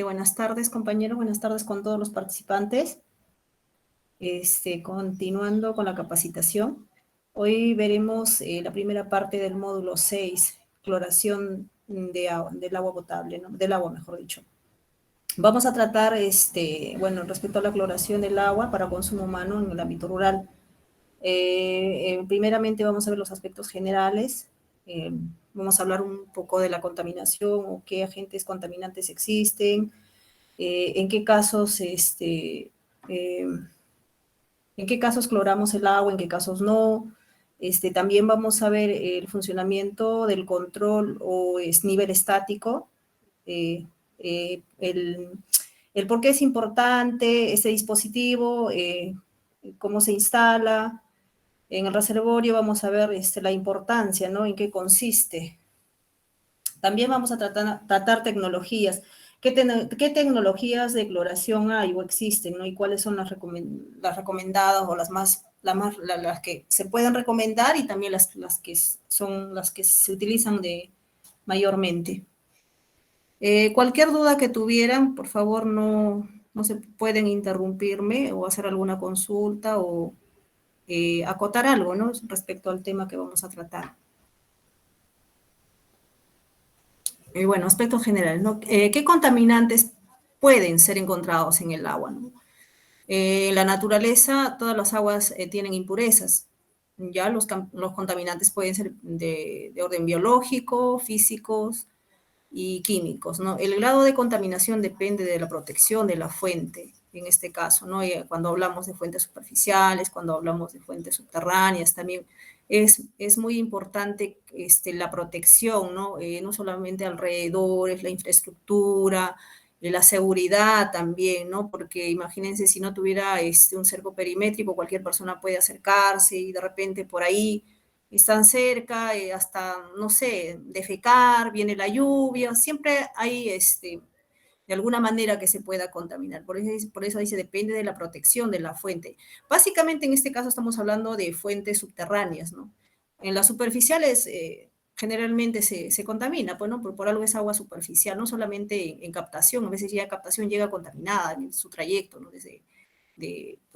Buenas tardes, compañeros. Buenas tardes con todos los participantes. Continuando con la capacitación. Hoy veremos la primera parte del módulo 6, cloración del agua potable, ¿no? Del agua, mejor dicho. Vamos a tratar, respecto a la cloración del agua para consumo humano en el ámbito rural. Primeramente vamos a ver los aspectos generales. Vamos a hablar un poco de la contaminación o qué agentes contaminantes existen, en qué casos, en qué casos cloramos el agua, en qué casos no. También vamos a ver el funcionamiento del control o nivel estático, eh, eh, el, el por qué es importante este dispositivo, cómo se instala. En el reservorio vamos a ver la importancia, ¿no? En qué consiste. También vamos a tratar tecnologías. ¿Qué tecnologías de cloración hay o existen, ¿no? Y cuáles son las recomendadas o las que se pueden recomendar y también las que son las que se utilizan mayormente. Cualquier duda que tuvieran, por favor, no se pueden interrumpirme o hacer alguna consulta o acotar algo, ¿no? Respecto al tema que vamos a tratar. Bueno, aspectos generales, ¿no? ¿Qué contaminantes pueden ser encontrados en el agua, ¿no? En la naturaleza, todas las aguas tienen impurezas. Ya los contaminantes pueden ser de orden biológico, físicos y químicos, ¿no? El grado de contaminación depende de la protección de la fuente, en este caso, ¿no? Cuando hablamos de fuentes superficiales, cuando hablamos de fuentes subterráneas, también es muy importante la protección, ¿no? No solamente alrededores, la infraestructura, la seguridad también, ¿no? Porque imagínense si no tuviera un cerco perimétrico, cualquier persona puede acercarse y de repente por ahí están cerca, hasta, no sé, defecar, viene la lluvia, siempre hay de alguna manera que se pueda contaminar. Por eso dice, depende de la protección de la fuente. Básicamente en este caso estamos hablando de fuentes subterráneas, ¿no? En las superficiales generalmente se contamina, pues, ¿no? Por algo es agua superficial, no solamente en captación, a veces ya captación llega contaminada en su trayecto, ¿no?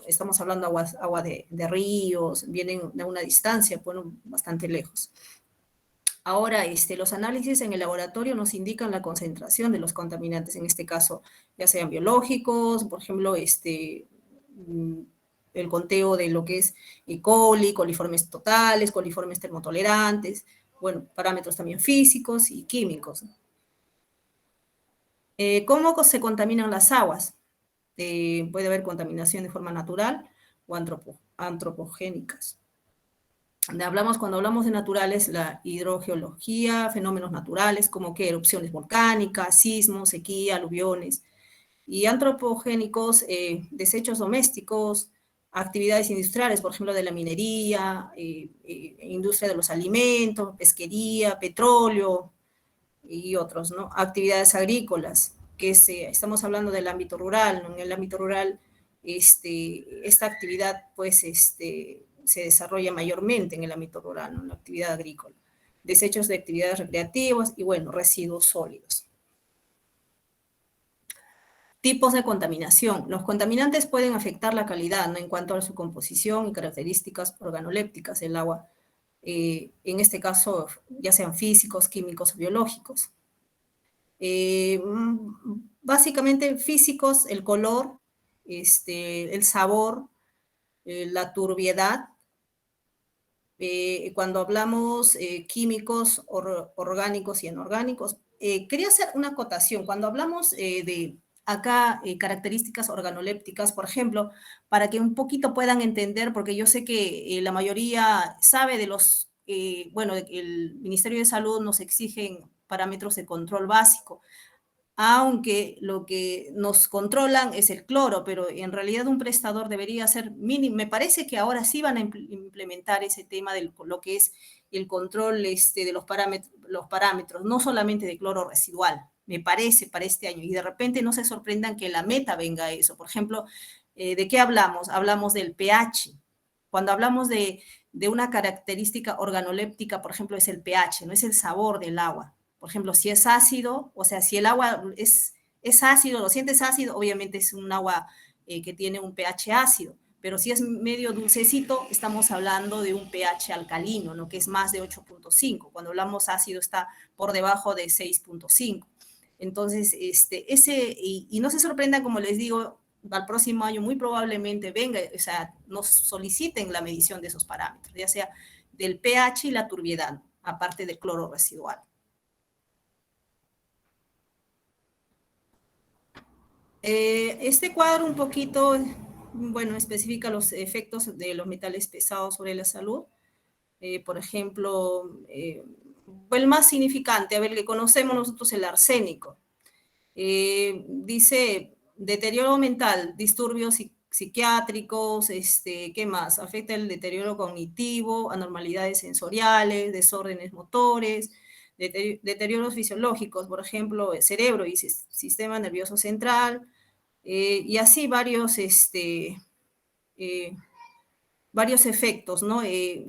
Estamos hablando agua de ríos, vienen de una distancia, bueno, bastante lejos. Ahora, los análisis en el laboratorio nos indican la concentración de los contaminantes, en este caso, ya sean biológicos, por ejemplo, el conteo de lo que es E. coli, coliformes totales, coliformes termotolerantes, bueno, parámetros también físicos y químicos. ¿Cómo se contaminan las aguas? Puede haber contaminación de forma natural o antropogénicas. Cuando hablamos de naturales, la hidrogeología, fenómenos naturales como que erupciones volcánicas, sismos, sequía, aluviones, y antropogénicos, desechos domésticos, actividades industriales, por ejemplo, de la minería, industria de los alimentos, pesquería, petróleo y otros, ¿no? Actividades agrícolas, estamos hablando del ámbito rural, ¿no? En el ámbito rural, esta actividad, pues, se desarrolla mayormente en el ámbito rural, ¿no? La actividad agrícola. Desechos de actividades recreativas y, bueno, residuos sólidos. Tipos de contaminación. Los contaminantes pueden afectar la calidad, ¿no? En cuanto a su composición y características organolépticas del agua. En este caso, ya sean físicos, químicos o biológicos. Básicamente físicos, el color, el sabor, la turbiedad. Cuando hablamos químicos, orgánicos y anorgánicos, quería hacer una acotación. Cuando hablamos de acá características organolépticas, por ejemplo, para que un poquito puedan entender, porque yo sé que la mayoría sabe de bueno, el Ministerio de Salud nos exigen parámetros de control básico, aunque lo que nos controlan es el cloro, pero en realidad un prestador debería ser mínimo. Me parece que ahora sí van a implementar ese tema de lo que es el control de los parámetros, no solamente de cloro residual, me parece, para este año. Y de repente no se sorprendan que la meta venga a eso. Por ejemplo, ¿de qué hablamos? Hablamos del pH. Cuando hablamos de una característica organoléptica, por ejemplo, es el pH, no es el sabor del agua. Por ejemplo, si es ácido, o sea, si el agua es es ácido, lo sientes ácido, obviamente es un agua que tiene un pH ácido, pero si es medio dulcecito, estamos hablando de un pH alcalino, ¿no? Que es más de 8.5. Cuando hablamos ácido está por debajo de 6.5. Entonces, y no se sorprendan, como les digo, al próximo año muy probablemente venga, o sea, nos soliciten la medición de esos parámetros, ya sea del pH y la turbiedad, aparte del cloro residual. Este cuadro un poquito, bueno, especifica los efectos de los metales pesados sobre la salud. Por ejemplo, el más significante, a ver, que conocemos nosotros, el arsénico. Dice deterioro mental, disturbios psiquiátricos, ¿qué más? Afecta el deterioro cognitivo, anormalidades sensoriales, desórdenes motores, deterioros fisiológicos, por ejemplo, el cerebro y sistema nervioso central, y así eh, varios efectos, ¿no?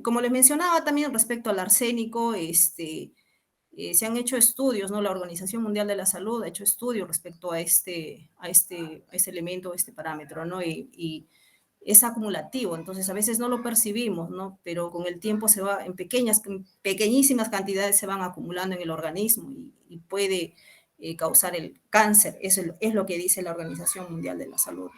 Como les mencionaba también respecto al arsénico, se han hecho estudios, ¿no? La Organización Mundial de la Salud ha hecho estudios respecto a este elemento, a este parámetro, ¿no? Y es acumulativo, entonces a veces no lo percibimos, ¿no? Pero con el tiempo se va, en pequeñísimas cantidades se van acumulando en el organismo y puede causar el cáncer. Eso es lo que dice la Organización Mundial de la Salud.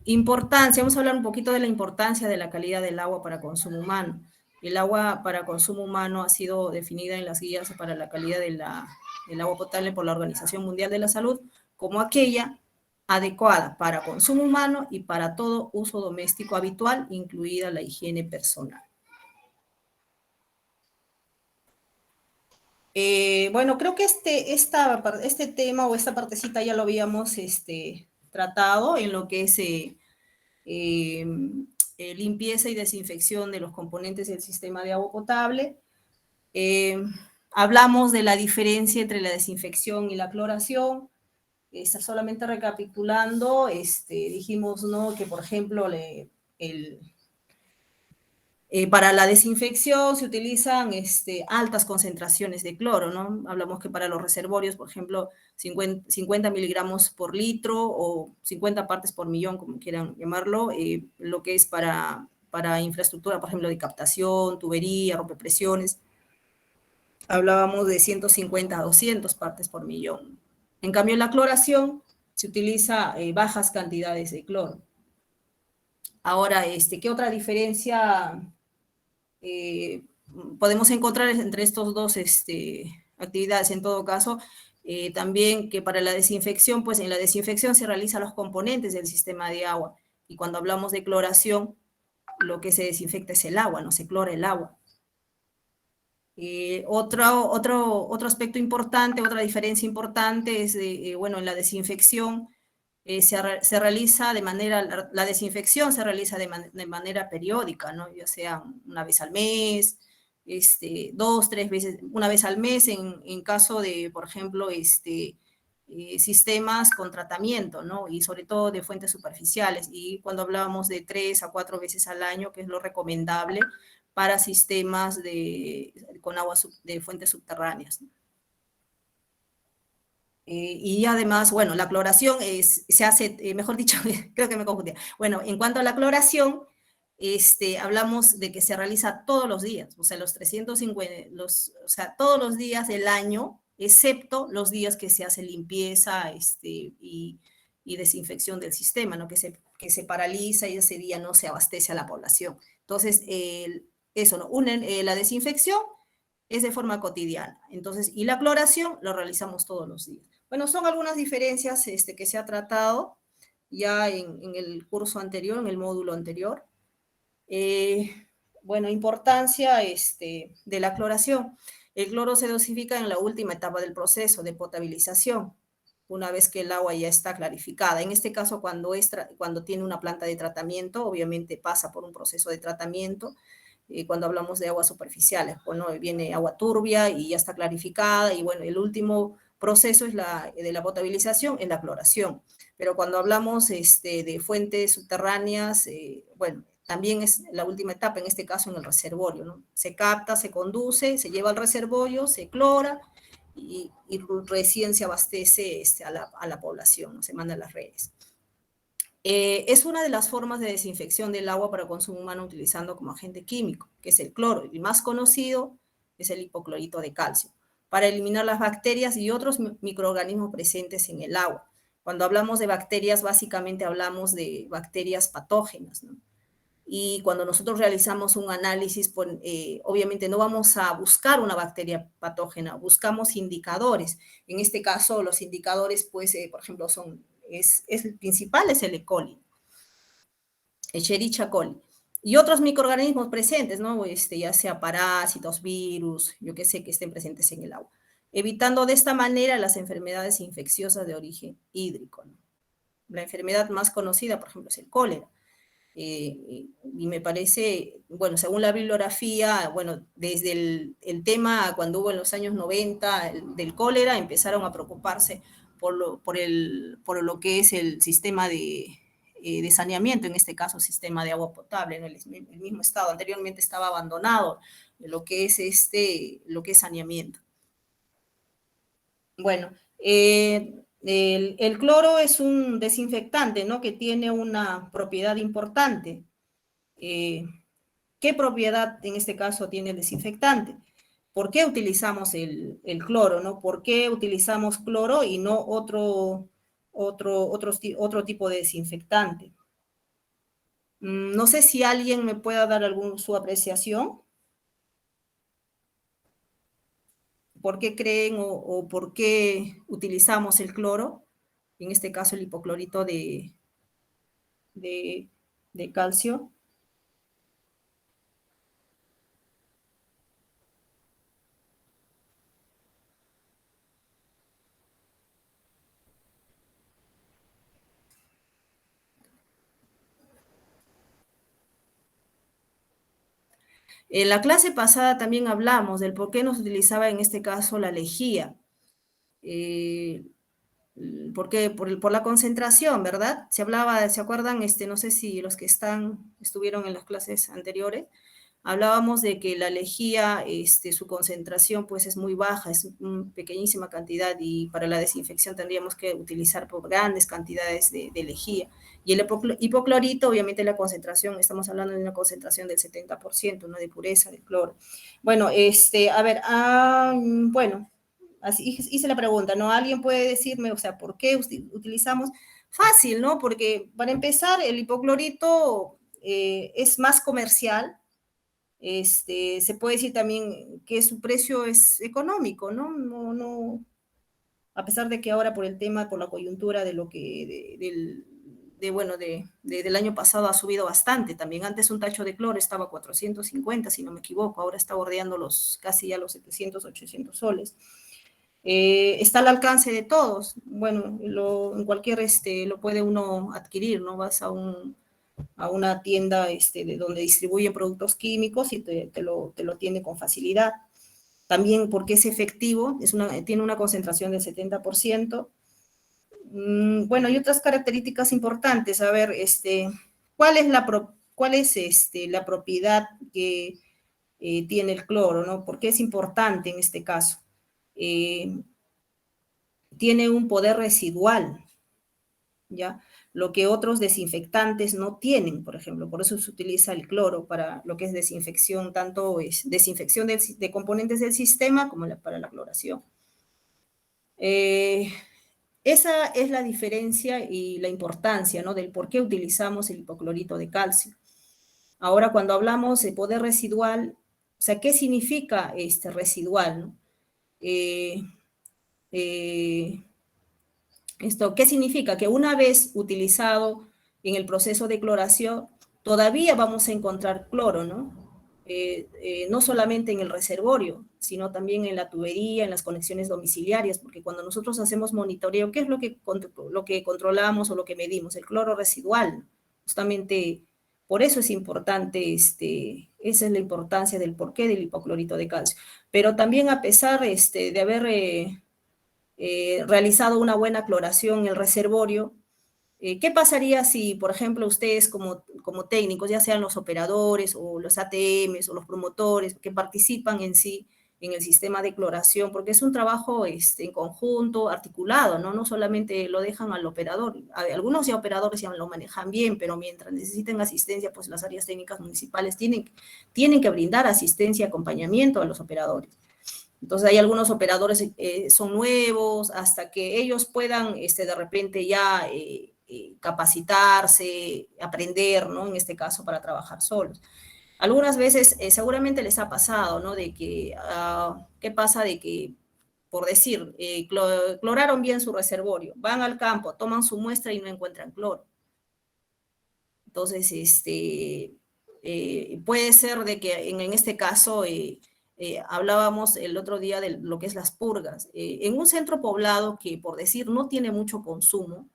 Importancia, vamos a hablar un poquito de la importancia de la calidad del agua para consumo humano. El agua para consumo humano ha sido definida en las guías para la calidad del agua potable por la Organización Mundial de la Salud como aquella adecuada para consumo humano y para todo uso doméstico habitual, incluida la higiene personal. Bueno, creo que este tema o esta partecita ya lo habíamos tratado en lo que es limpieza y desinfección de los componentes del sistema de agua potable. Hablamos de la diferencia entre la desinfección y la cloración. Solamente recapitulando, dijimos, ¿no?, que, por ejemplo, para la desinfección se utilizan altas concentraciones de cloro, ¿no? Hablamos que para los reservorios, por ejemplo, 50 miligramos por litro o 50 partes por millón, como quieran llamarlo, lo que es para infraestructura, por ejemplo, de captación, tubería, rompepresiones, hablábamos de 150 a 200 partes por millón. En cambio, en la cloración se utiliza bajas cantidades de cloro. Ahora, ¿qué otra diferencia podemos encontrar entre estos dos actividades? En todo caso, también que para la desinfección, pues en la desinfección se realizan los componentes del sistema de agua, y cuando hablamos de cloración, lo que se desinfecta es el agua, no se clora el agua. Otro aspecto importante, otra diferencia importante es, bueno, en la desinfección se realiza la desinfección se realiza de manera periódica, ¿no? Ya sea una vez al mes, 2, 3 veces, una vez al mes en caso de, por ejemplo, sistemas con tratamiento, ¿no? Y sobre todo de fuentes superficiales. Y cuando hablábamos de 3 a 4 veces al año, que es lo recomendable para sistemas con agua de fuentes subterráneas, ¿no? Y además, bueno, la cloración se hace, mejor dicho, creo que me confundí. Bueno, en cuanto a la cloración, hablamos de que se realiza todos los días, o sea, los 350, o sea, todos los días del año, excepto los días que se hace limpieza y desinfección del sistema, ¿no? Que se paraliza y ese día no se abastece a la población. Entonces, eso, ¿no? La desinfección es de forma cotidiana. Entonces, y la cloración lo realizamos todos los días. Bueno, son algunas diferencias que se ha tratado ya en el curso anterior, en el módulo anterior. Bueno, importancia de la cloración. El cloro se dosifica en la última etapa del proceso de potabilización, una vez que el agua ya está clarificada. En este caso, cuando tiene una planta de tratamiento, obviamente pasa por un proceso de tratamiento. Cuando hablamos de aguas superficiales, bueno, viene agua turbia y ya está clarificada, y bueno, el último proceso de la potabilización es la cloración. Pero cuando hablamos de fuentes subterráneas, bueno, también es la última etapa, en este caso en el reservorio, ¿no? Se capta, se conduce, se lleva al reservorio, se clora y recién se abastece a la población, ¿no? Se manda a las redes. Es una de las formas de desinfección del agua para consumo humano utilizando como agente químico, que es el cloro. El más conocido es el hipoclorito de calcio, para eliminar las bacterias y otros microorganismos presentes en el agua. Cuando hablamos de bacterias, básicamente hablamos de bacterias patógenas, ¿no? Y cuando nosotros realizamos un análisis, pues, obviamente no vamos a buscar una bacteria patógena, buscamos indicadores. En este caso, los indicadores, pues, por ejemplo, el principal es el E. coli, Escherichia coli. Y otros microorganismos presentes, ¿no? Ya sea parásitos, virus, yo qué sé, que estén presentes en el agua. Evitando de esta manera las enfermedades infecciosas de origen hídrico, ¿no? La enfermedad más conocida, por ejemplo, es el cólera. Y me parece, bueno, según la bibliografía, bueno, desde el tema cuando hubo en los años 90 del cólera, empezaron a preocuparse por lo que es el sistema de saneamiento, en este caso sistema de agua potable, ¿no? El mismo estado anteriormente estaba abandonado, lo que es saneamiento. Bueno, el cloro es un desinfectante, ¿no? Que tiene una propiedad importante. Eh, ¿Qué propiedad en este caso tiene el desinfectante? ¿Por qué utilizamos el cloro, no? ¿Por qué utilizamos cloro y no otro tipo de desinfectante? No sé si alguien me pueda dar su apreciación. ¿Por qué creen o por qué utilizamos el cloro? En este caso el hipoclorito de, de calcio. En la clase pasada también hablamos del por qué nos utilizaba en este caso la lejía. Eh, ¿Por qué? Por la concentración, ¿verdad? Se hablaba, ¿se acuerdan? No sé si los que estuvieron en las clases anteriores, hablábamos de que la lejía, su concentración pues es muy baja, es una pequeñísima cantidad y para la desinfección tendríamos que utilizar por grandes cantidades de lejía. Y el hipoclorito, obviamente la concentración, estamos hablando de una concentración del 70%, ¿no? De pureza del cloro. Bueno, a ver, bueno, así hice la pregunta, ¿no? ¿Alguien puede decirme, o sea, por qué utilizamos? Fácil, ¿no? Porque para empezar, el hipoclorito es más comercial, se puede decir también que su precio es económico, ¿no? A pesar de que ahora por el tema, por la coyuntura de lo que, bueno, del año pasado ha subido bastante también. Antes un tacho de cloro estaba a 450, si no me equivoco, ahora está bordeando casi ya los 700, 800 soles. Está al alcance de todos. Bueno, en cualquier, lo puede uno adquirir, ¿no? Vas a una tienda de donde distribuyen productos químicos y te lo tiene con facilidad. También porque es efectivo, tiene una concentración del 70%. Bueno, hay otras características importantes. A ver, ¿cuál es la propiedad que tiene el cloro, ¿no? ¿Por qué es importante en este caso? Tiene un poder residual, ¿ya? Lo que otros desinfectantes no tienen, por ejemplo. Por eso se utiliza el cloro para lo que es desinfección, tanto es desinfección de componentes del sistema como para la cloración. Esa es la diferencia y la importancia, ¿no? Del por qué utilizamos el hipoclorito de calcio. Ahora, cuando hablamos de poder residual, o sea, ¿qué significa este residual, no? ¿Qué significa? Que una vez utilizado en el proceso de cloración, todavía vamos a encontrar cloro, ¿no? No solamente en el reservorio, sino también en la tubería, en las conexiones domiciliarias, porque cuando nosotros hacemos monitoreo, ¿qué es lo que controlamos o lo que medimos? El cloro residual. Justamente por eso es importante, esa es la importancia del porqué del hipoclorito de calcio. Pero también a pesar de haber realizado una buena cloración en el reservorio, ¿qué pasaría si, por ejemplo, ustedes como técnicos, ya sean los operadores o los ATMs o los promotores que participan en sí en el sistema de cloración, porque es un trabajo en conjunto, articulado, ¿no? No solamente lo dejan al operador. Algunos ya operadores ya lo manejan bien, pero mientras necesiten asistencia, pues las áreas técnicas municipales tienen que brindar asistencia y acompañamiento a los operadores. Entonces hay algunos operadores son nuevos, hasta que ellos puedan de repente ya capacitarse, aprender, ¿no? En este caso, para trabajar solos. Algunas veces seguramente les ha pasado, ¿no? De que, ¿qué pasa? De que, por decir, cloraron bien su reservorio, van al campo, toman su muestra y no encuentran cloro. Entonces, puede ser de que en este caso, hablábamos el otro día de lo que es las purgas. En un centro poblado que, por decir, no tiene mucho consumo,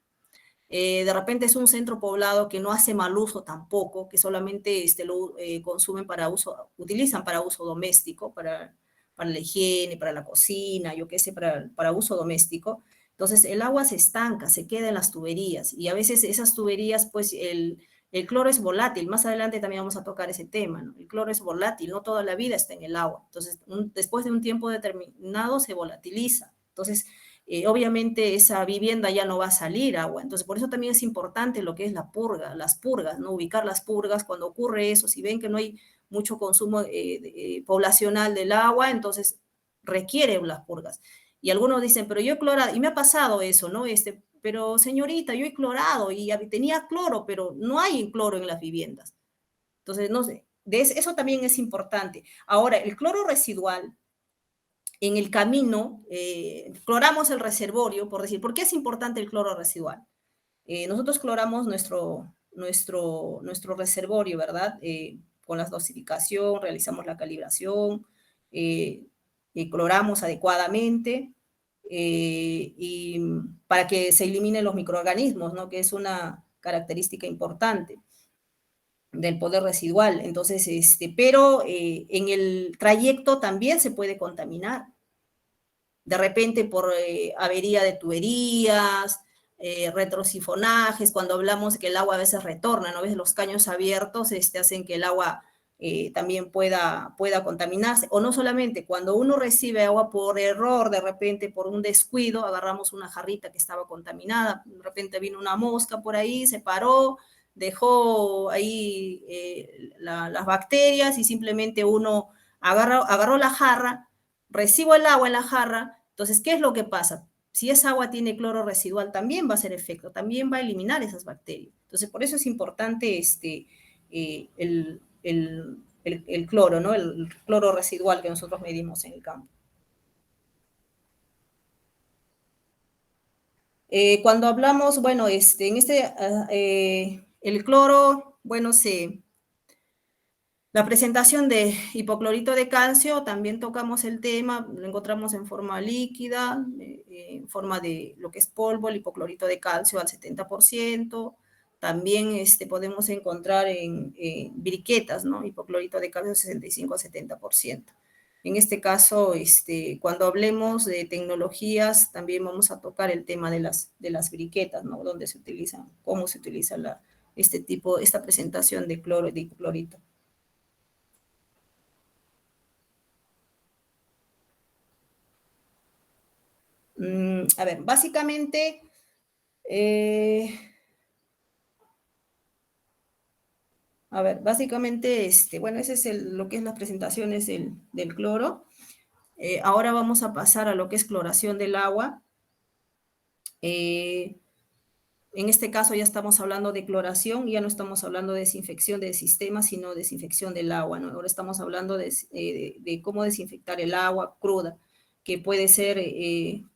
de repente es un centro poblado que no hace mal uso tampoco, que solamente lo consumen para uso, utilizan para uso doméstico, para la higiene, para la cocina, yo qué sé, para uso doméstico. Entonces el agua se estanca, se queda en las tuberías y a veces esas tuberías, pues el cloro es volátil. Más adelante también vamos a tocar ese tema, ¿no? El cloro es volátil, no toda la vida está en el agua. Entonces, después de un tiempo determinado se volatiliza. Entonces, obviamente esa vivienda ya no va a salir agua. Entonces, por eso también es importante lo que es la purga, las purgas, ¿no? Ubicar las purgas cuando ocurre eso. Si ven que no hay mucho consumo poblacional del agua, entonces requiere las purgas. Y algunos dicen, pero yo he clorado, y me ha pasado eso, ¿no? Pero señorita, yo he clorado y tenía cloro, pero no hay cloro en las viviendas. Entonces, no sé, eso también es importante. Ahora, el cloro residual, en el camino, cloramos el reservorio, por decir, ¿por qué es importante el cloro residual? Nosotros cloramos nuestro reservorio, ¿verdad? Con la dosificación, realizamos la calibración, cloramos adecuadamente, y para que se eliminen los microorganismos, ¿no? Que es una característica importante del poder residual. Entonces, pero en el trayecto también se puede contaminar. De repente por avería de tuberías, retrosifonajes, cuando hablamos que el agua a veces retorna, ¿no? A veces los caños abiertos hacen que el agua también pueda contaminarse. O no solamente, cuando uno recibe agua por error, de repente por un descuido, agarramos una jarrita que estaba contaminada, de repente vino una mosca por ahí, se paró, dejó ahí las bacterias y simplemente uno agarró la jarra, recibo el agua en la jarra, entonces, ¿qué es lo que pasa? Si esa agua tiene cloro residual, también va a hacer efecto, también va a eliminar esas bacterias. Entonces, por eso es importante el cloro, ¿no? El cloro residual que nosotros medimos en el campo. Cuando hablamos, bueno, el cloro, bueno, la presentación de hipoclorito de calcio, también tocamos el tema, lo encontramos en forma líquida, en forma de lo que es polvo, el hipoclorito de calcio al 70%, también podemos encontrar en briquetas, ¿no? Hipoclorito de calcio 65 a 70%. En este caso, cuando hablemos de tecnologías, también vamos a tocar el tema de las briquetas, ¿no? Donde se utilizan, cómo se utiliza esta presentación de cloro, de hipoclorito. A ver, básicamente, bueno, ese es lo que es las presentaciones del cloro. Ahora vamos a pasar a lo que es cloración del agua. En este caso ya estamos hablando de cloración, ya no estamos hablando de desinfección del sistema, sino desinfección del agua, ¿no? Ahora estamos hablando de cómo desinfectar el agua cruda, que puede ser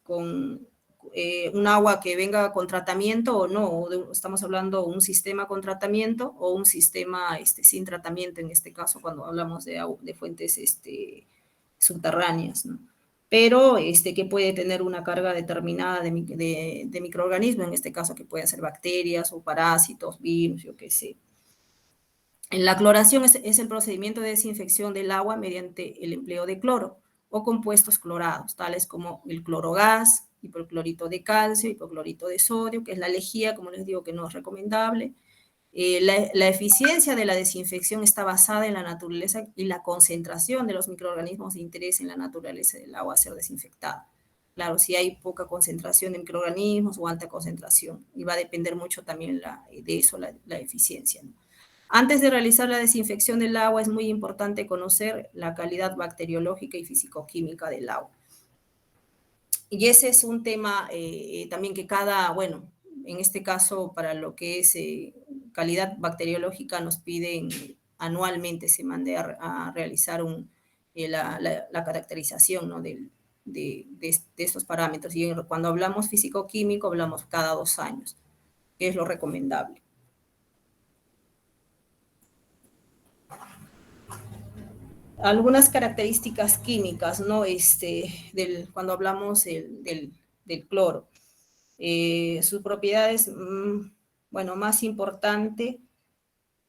con un agua que venga con tratamiento o no, estamos hablando de un sistema con tratamiento o un sistema sin tratamiento, en este caso cuando hablamos de fuentes subterráneas, ¿no? Pero que puede tener una carga determinada de microorganismos, en este caso que pueden ser bacterias o parásitos, virus, yo qué sé. La cloración es el procedimiento de desinfección del agua mediante el empleo de cloro o compuestos clorados, tales como el clorogas, hipoclorito de calcio, hipoclorito de sodio, que es la lejía, como les digo, que no es recomendable, La eficiencia de la desinfección está basada en la naturaleza y la concentración de los microorganismos de interés en la naturaleza del agua a ser desinfectada. Claro, si hay poca concentración de microorganismos o alta concentración, y va a depender mucho también de eso la eficiencia, ¿no? Antes de realizar la desinfección del agua es muy importante conocer la calidad bacteriológica y fisicoquímica del agua. Y ese es un tema también que bueno, en este caso para lo que es calidad bacteriológica nos piden anualmente se mande a realizar la caracterización, ¿no? de estos parámetros. Y cuando hablamos físico-químico hablamos cada 2 años, que es lo recomendable. Algunas características químicas, ¿no? Cuando hablamos del cloro. Sus propiedades, bueno, más importante,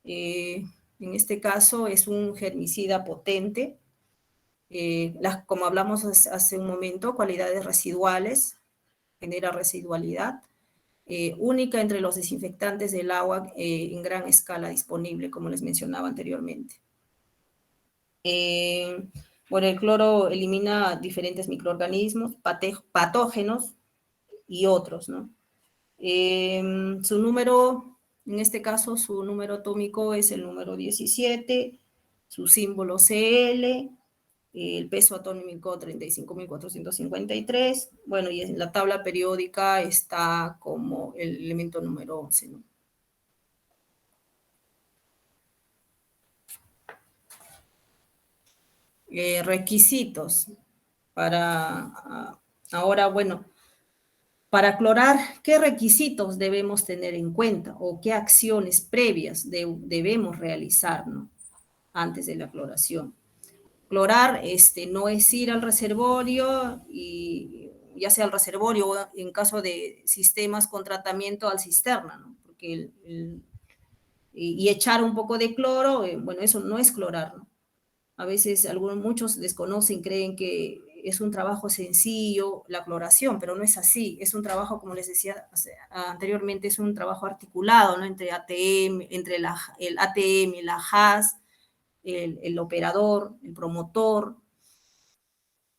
en este caso es un germicida potente, como hablamos hace un momento, cualidades residuales, genera residualidad, única entre los desinfectantes del agua en gran escala disponible, como les mencionaba anteriormente. Bueno, el cloro elimina diferentes microorganismos, patógenos y otros, ¿no? Su número, en este caso, su número atómico es el número 17, su símbolo Cl, el peso atómico 35.453, bueno, y en la tabla periódica está como el elemento número 11, ¿no? Requisitos ahora, bueno, para clorar, ¿qué requisitos debemos tener en cuenta o qué acciones previas debemos realizar, ¿no? Antes de la cloración? Clorar no es ir al reservorio, y ya sea al reservorio o en caso de sistemas con tratamiento al cisterna, ¿no? Porque y echar un poco de cloro, bueno, eso no es clorar, ¿no? A veces muchos desconocen, creen que es un trabajo sencillo la cloración, pero no es así. Es un trabajo, como les decía anteriormente, es un trabajo articulado, ¿no? Entre el ATM, la HAS, el operador, el promotor.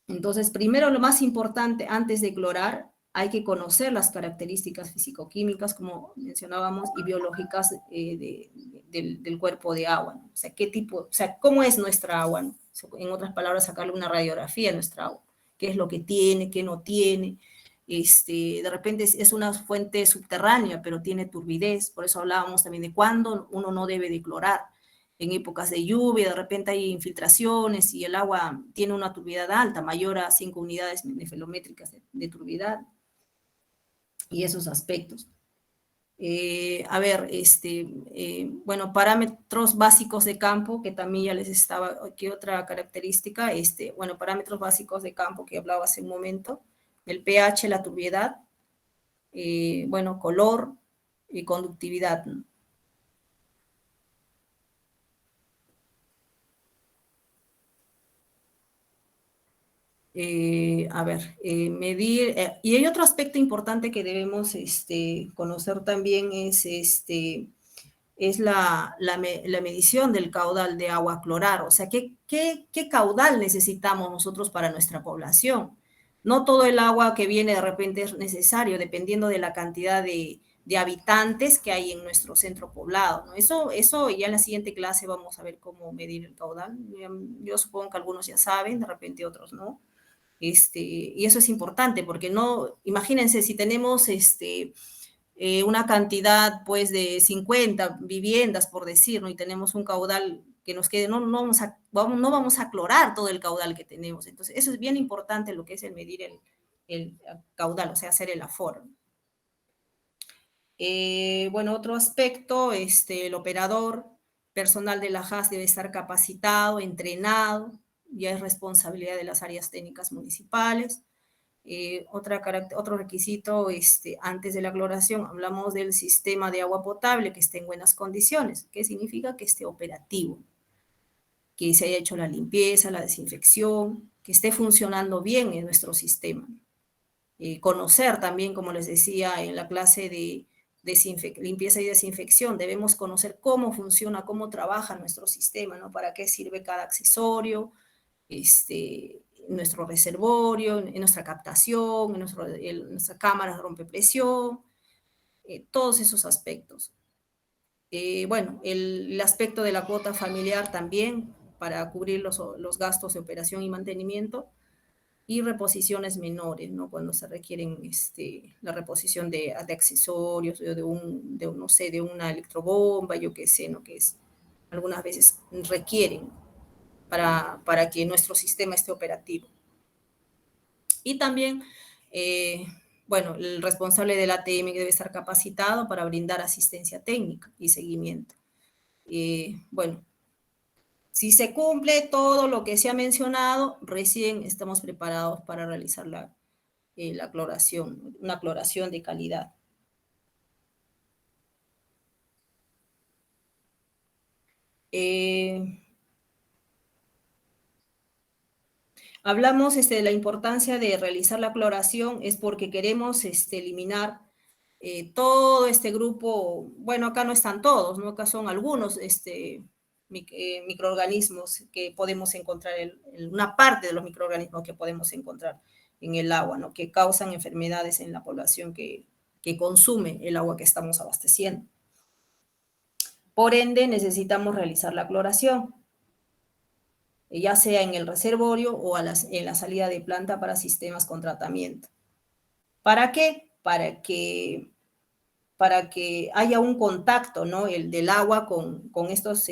Entonces, primero lo más importante antes de clorar, hay que conocer las características físico-químicas, como mencionábamos, y biológicas del cuerpo de agua, ¿no? O sea, cómo es nuestra agua, ¿no? En otras palabras, sacarle una radiografía a nuestra agua, qué es lo que tiene, qué no tiene. De repente es una fuente subterránea, pero tiene turbidez, por eso hablábamos también de cuándo uno no debe de clorar. En épocas de lluvia, de repente hay infiltraciones y el agua tiene una turbidez alta, mayor a 5 unidades nefelométricas de turbidez, y esos aspectos. Bueno, parámetros básicos de campo, que también ya les estaba, ¿qué otra característica? Bueno, parámetros básicos de campo que hablaba hace un momento, el pH, la turbiedad, bueno, color y conductividad, ¿no? Medir, y hay otro aspecto importante que debemos conocer también es la medición del caudal de agua a clorar, o sea, ¿qué caudal necesitamos nosotros para nuestra población? No todo el agua que viene de repente es necesario, dependiendo de la cantidad de habitantes que hay en nuestro centro poblado, ¿no? Eso ya en la siguiente clase vamos a ver cómo medir el caudal. Yo supongo que algunos ya saben, de repente otros no. Y eso es importante porque no, imagínense si tenemos una cantidad pues de 50 viviendas por decir, ¿no? Y tenemos un caudal que nos quede, no vamos a clorar todo el caudal que tenemos. Entonces, eso es bien importante lo que es el medir el caudal, o sea, hacer el aforo. Bueno, otro aspecto, el operador personal de la HAS debe estar capacitado, entrenado, ya es responsabilidad de las áreas técnicas municipales. Otro requisito, antes de la cloración, hablamos del sistema de agua potable que esté en buenas condiciones. ¿Qué significa? Que esté operativo, que se haya hecho la limpieza, la desinfección, que esté funcionando bien en nuestro sistema. Conocer también, como les decía en la clase limpieza y desinfección. Debemos conocer cómo funciona, cómo trabaja nuestro sistema, ¿no? Para qué sirve cada accesorio, nuestro reservorio, en nuestra captación, en nuestra cámara de rompepresión, todos esos aspectos. Bueno, el aspecto de la cuota familiar también, para cubrir los gastos de operación y mantenimiento, y reposiciones menores, ¿no? Cuando se requieren la reposición de accesorios, no sé, de una electrobomba, yo qué sé, ¿no? Que algunas veces requieren para que nuestro sistema esté operativo. Y también, bueno, el responsable del ATM debe estar capacitado para brindar asistencia técnica y seguimiento. Bueno, si se cumple todo lo que se ha mencionado, recién estamos preparados para realizar la cloración, una cloración de calidad. Hablamos de la importancia de realizar la cloración, es porque queremos eliminar todo este grupo. Bueno, acá no están todos, ¿no? Acá son algunos microorganismos que podemos encontrar, una parte de los microorganismos que podemos encontrar en el agua, ¿no? Que causan enfermedades en la población que consume el agua que estamos abasteciendo. Por ende, necesitamos realizar la cloración, ya sea en el reservorio o en la salida de planta para sistemas con tratamiento. ¿Para qué? Para que haya un contacto, ¿no? Del agua con estos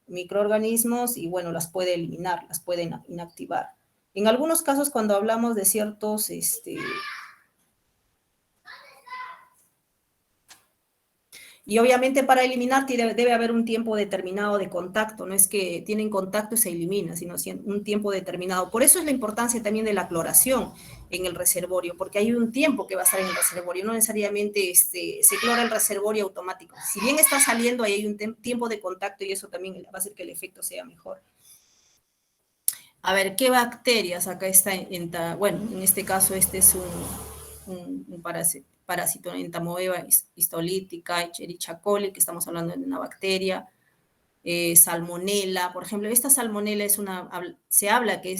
microorganismos y, bueno, las puede eliminar, las puede inactivar. En algunos casos, cuando hablamos de ciertos y obviamente para eliminar debe haber un tiempo determinado de contacto, no es que tienen contacto y se elimina, sino un tiempo determinado. Por eso es la importancia también de la cloración en el reservorio, porque hay un tiempo que va a estar en el reservorio, no necesariamente se clora el reservorio automático. Si bien está saliendo, ahí hay un tiempo de contacto y eso también va a hacer que el efecto sea mejor. A ver, ¿qué bacterias acá está? Bueno, en este caso es un parásito Entamoeba histolítica, Escherichia coli, que estamos hablando de una bacteria, salmonela, por ejemplo. Esta salmonela se habla que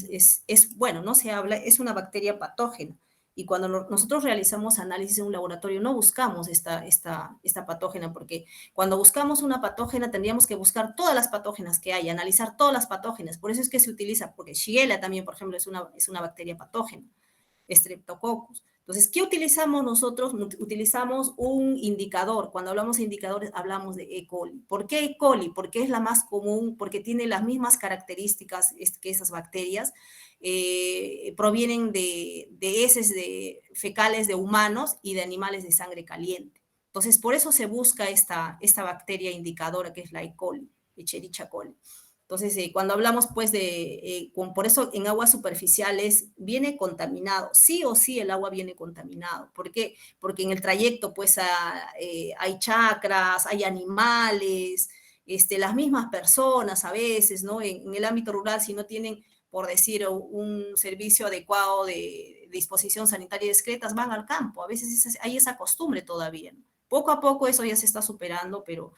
bueno, no se habla, es una bacteria patógena. Y cuando nosotros realizamos análisis en un laboratorio, no buscamos esta patógena, porque cuando buscamos una patógena tendríamos que buscar todas las patógenas que hay, analizar todas las patógenas. Por eso es que se utiliza, porque Shigella también, por ejemplo, es una bacteria patógena. Streptococcus. Entonces, ¿qué utilizamos nosotros? Utilizamos un indicador. Cuando hablamos de indicadores, hablamos de E. coli. ¿Por qué E. coli? Porque es la más común, porque tiene las mismas características que esas bacterias. Provienen de heces fecales de humanos y de animales de sangre caliente. Entonces, por eso se busca esta bacteria indicadora que es la E. coli, Escherichia coli. Entonces, cuando hablamos, pues, por eso en aguas superficiales viene contaminado. Sí o sí el agua viene contaminado. ¿Por qué? Porque en el trayecto, pues, hay chacras, hay animales, las mismas personas a veces, ¿no? En el ámbito rural, si no tienen, por decir, un servicio adecuado de disposición sanitaria discretas, van al campo. A veces hay esa costumbre todavía, ¿no? Poco a poco eso ya se está superando, pero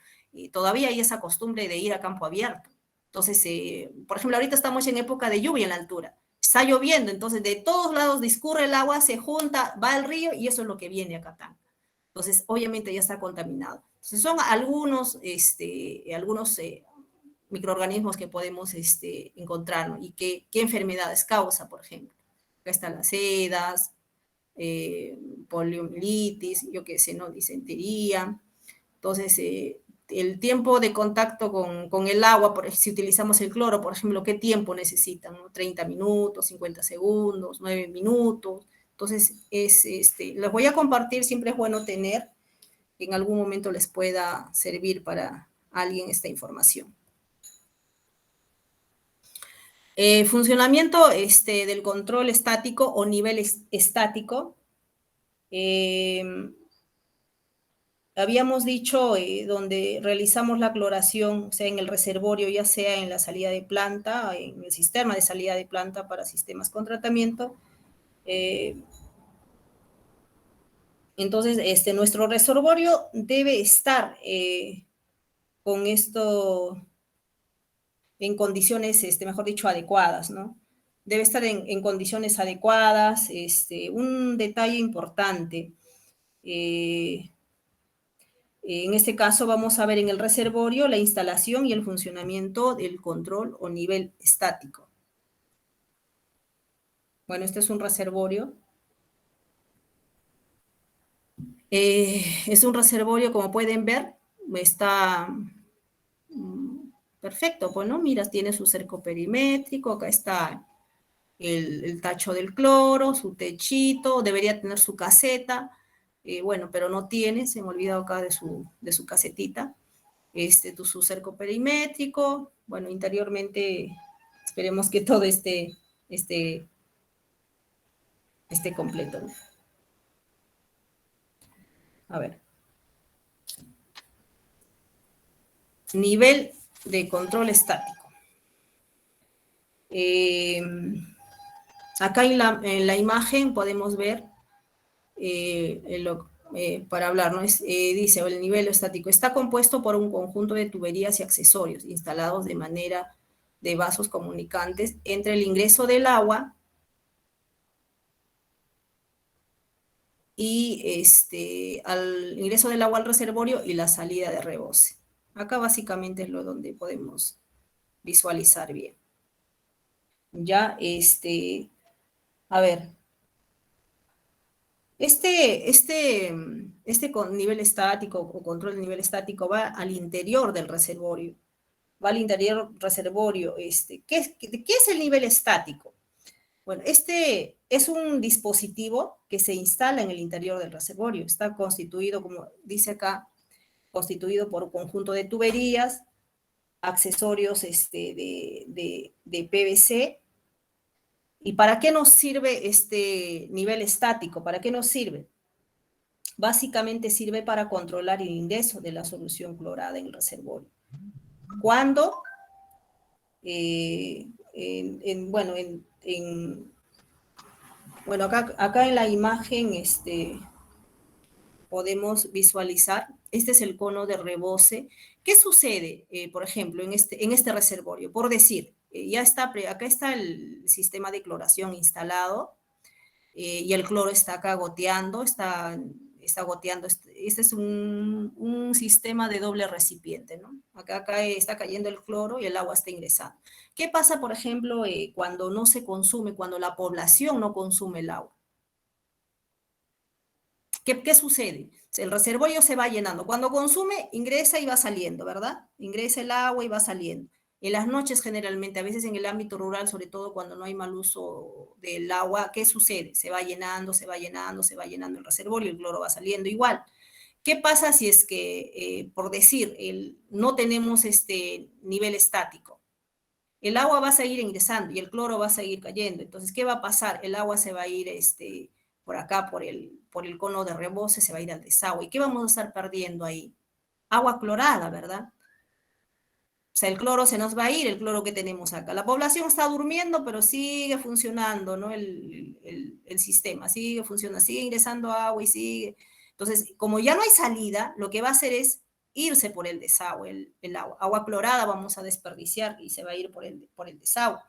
todavía hay esa costumbre de ir a campo abierto. Entonces, por ejemplo, ahorita estamos en época de lluvia en la altura. Está lloviendo, entonces de todos lados discurre el agua, se junta, va al río y eso es lo que viene a Catán. Entonces, obviamente ya está contaminado. Entonces, son algunos microorganismos que podemos encontrar, ¿no? Y qué enfermedades causa, por ejemplo. Acá están las sedas, poliomielitis, yo qué sé, ¿no? Disentería. Entonces, el tiempo de contacto con el agua, si utilizamos el cloro, por ejemplo, ¿qué tiempo necesitan? ¿No? 30 minutos, 50 segundos, 9 minutos. Entonces, les voy a compartir, siempre es bueno tener, que en algún momento les pueda servir para alguien esta información. Funcionamiento del control estático o nivel estático. Habíamos dicho donde realizamos la cloración, o sea, en el reservorio, ya sea en la salida de planta, en el sistema de salida de planta para sistemas con tratamiento, Entonces, nuestro reservorio debe estar con esto en condiciones, mejor dicho, adecuadas, ¿no? Debe estar en condiciones adecuadas. Un detalle importante, eh, en este caso vamos a ver en el reservorio la instalación y el funcionamiento del control o nivel estático. Bueno, este es un reservorio. Es un reservorio, como pueden ver, está perfecto, pues, ¿no? Mira, tiene su cerco perimétrico, acá está el tacho del cloro, su techito, debería tener su caseta, bueno, pero no tiene, se me ha olvidado acá de su casetita, su cerco perimétrico, bueno, interiormente esperemos que todo esté, esté completo, ¿no? A ver. Nivel de control estático. Eh, Acá en la imagen podemos ver, para hablar, ¿no? Dice, el nivel estático está compuesto por un conjunto de tuberías y accesorios instalados de manera de vasos comunicantes entre el ingreso del agua y al ingreso del agua al reservorio y la salida de rebose. Acá básicamente es lo donde podemos visualizar bien. Ya, a ver, nivel estático o control de nivel estático va al interior del reservorio. Va al interior del reservorio. ¿Qué es el nivel estático? Bueno, este es un dispositivo que se instala en el interior del reservorio. Está constituido, como dice acá, constituido por un conjunto de tuberías, accesorios de PVC. ¿Y para qué nos sirve este nivel estático? ¿Para qué nos sirve? Básicamente sirve para controlar el ingreso de la solución clorada en el reservorio. Cuando, bueno, acá en la imagen podemos visualizar, este es el cono de rebose. ¿Qué sucede, por ejemplo, en este reservorio? Por decir, ya está, acá está el sistema de cloración instalado, y el cloro está acá goteando, está goteando. Este es un sistema de doble recipiente, ¿no? Acá está cayendo el cloro y el agua está ingresando. ¿Qué pasa, por ejemplo, cuando no se consume, cuando la población no consume el agua? ¿Qué sucede? El reservorio se va llenando. Cuando consume, ingresa y va saliendo, ¿verdad? Ingresa el agua y va saliendo. En las noches generalmente, a veces en el ámbito rural, sobre todo cuando no hay mal uso del agua, ¿qué sucede? Se va llenando, se va llenando, se va llenando el reservorio, el cloro va saliendo igual. ¿Qué pasa si es que, por decir, no tenemos este nivel estático? El agua va a seguir ingresando y el cloro va a seguir cayendo. Entonces, ¿qué va a pasar? El agua se va a ir por acá, por el cono de rebose, se va a ir al desagüe. ¿Y qué vamos a estar perdiendo ahí? Agua clorada, ¿verdad? O sea, el cloro se nos va a ir, el cloro que tenemos acá. La población está durmiendo, pero sigue funcionando, ¿no? El sistema sigue funcionando, sigue ingresando agua y sigue. Entonces, como ya no hay salida, lo que va a hacer es irse por el desagüe, el agua. Agua clorada vamos a desperdiciar y se va a ir por el desagüe.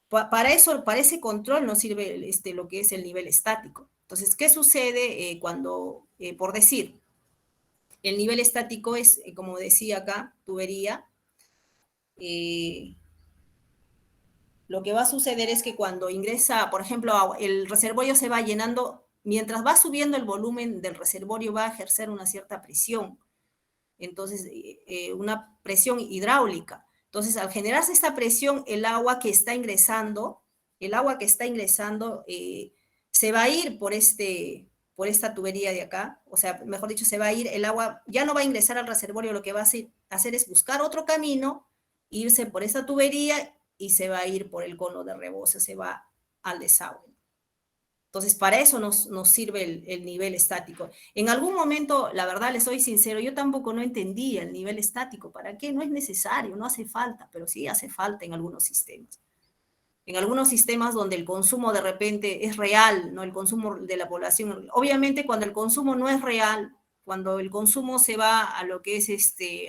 Para eso, para ese control nos sirve lo que es el nivel estático. Entonces, ¿qué sucede cuando, por decir, el nivel estático es, como decía acá, tubería? eh, lo que va a suceder es que cuando ingresa, por ejemplo, agua, el reservorio se va llenando, mientras va subiendo el volumen del reservorio va a ejercer una cierta presión, entonces una presión hidráulica. Entonces, al generarse esta presión, el agua que está ingresando se va a ir por esta tubería de acá, o sea, mejor dicho, se va a ir, el agua ya no va a ingresar al reservorio, lo que va a hacer es buscar otro camino, irse por esta tubería y se va a ir por el cono de rebose, se va al desagüe. Entonces, para eso nos sirve el nivel estático. En algún momento, la verdad, les soy sincero, yo tampoco no entendía el nivel estático. ¿Para qué? No es necesario, no hace falta, pero sí hace falta en algunos sistemas. En algunos sistemas donde el consumo de repente es real, ¿no? El consumo de la población. Obviamente cuando el consumo no es real, cuando el consumo se va a lo que es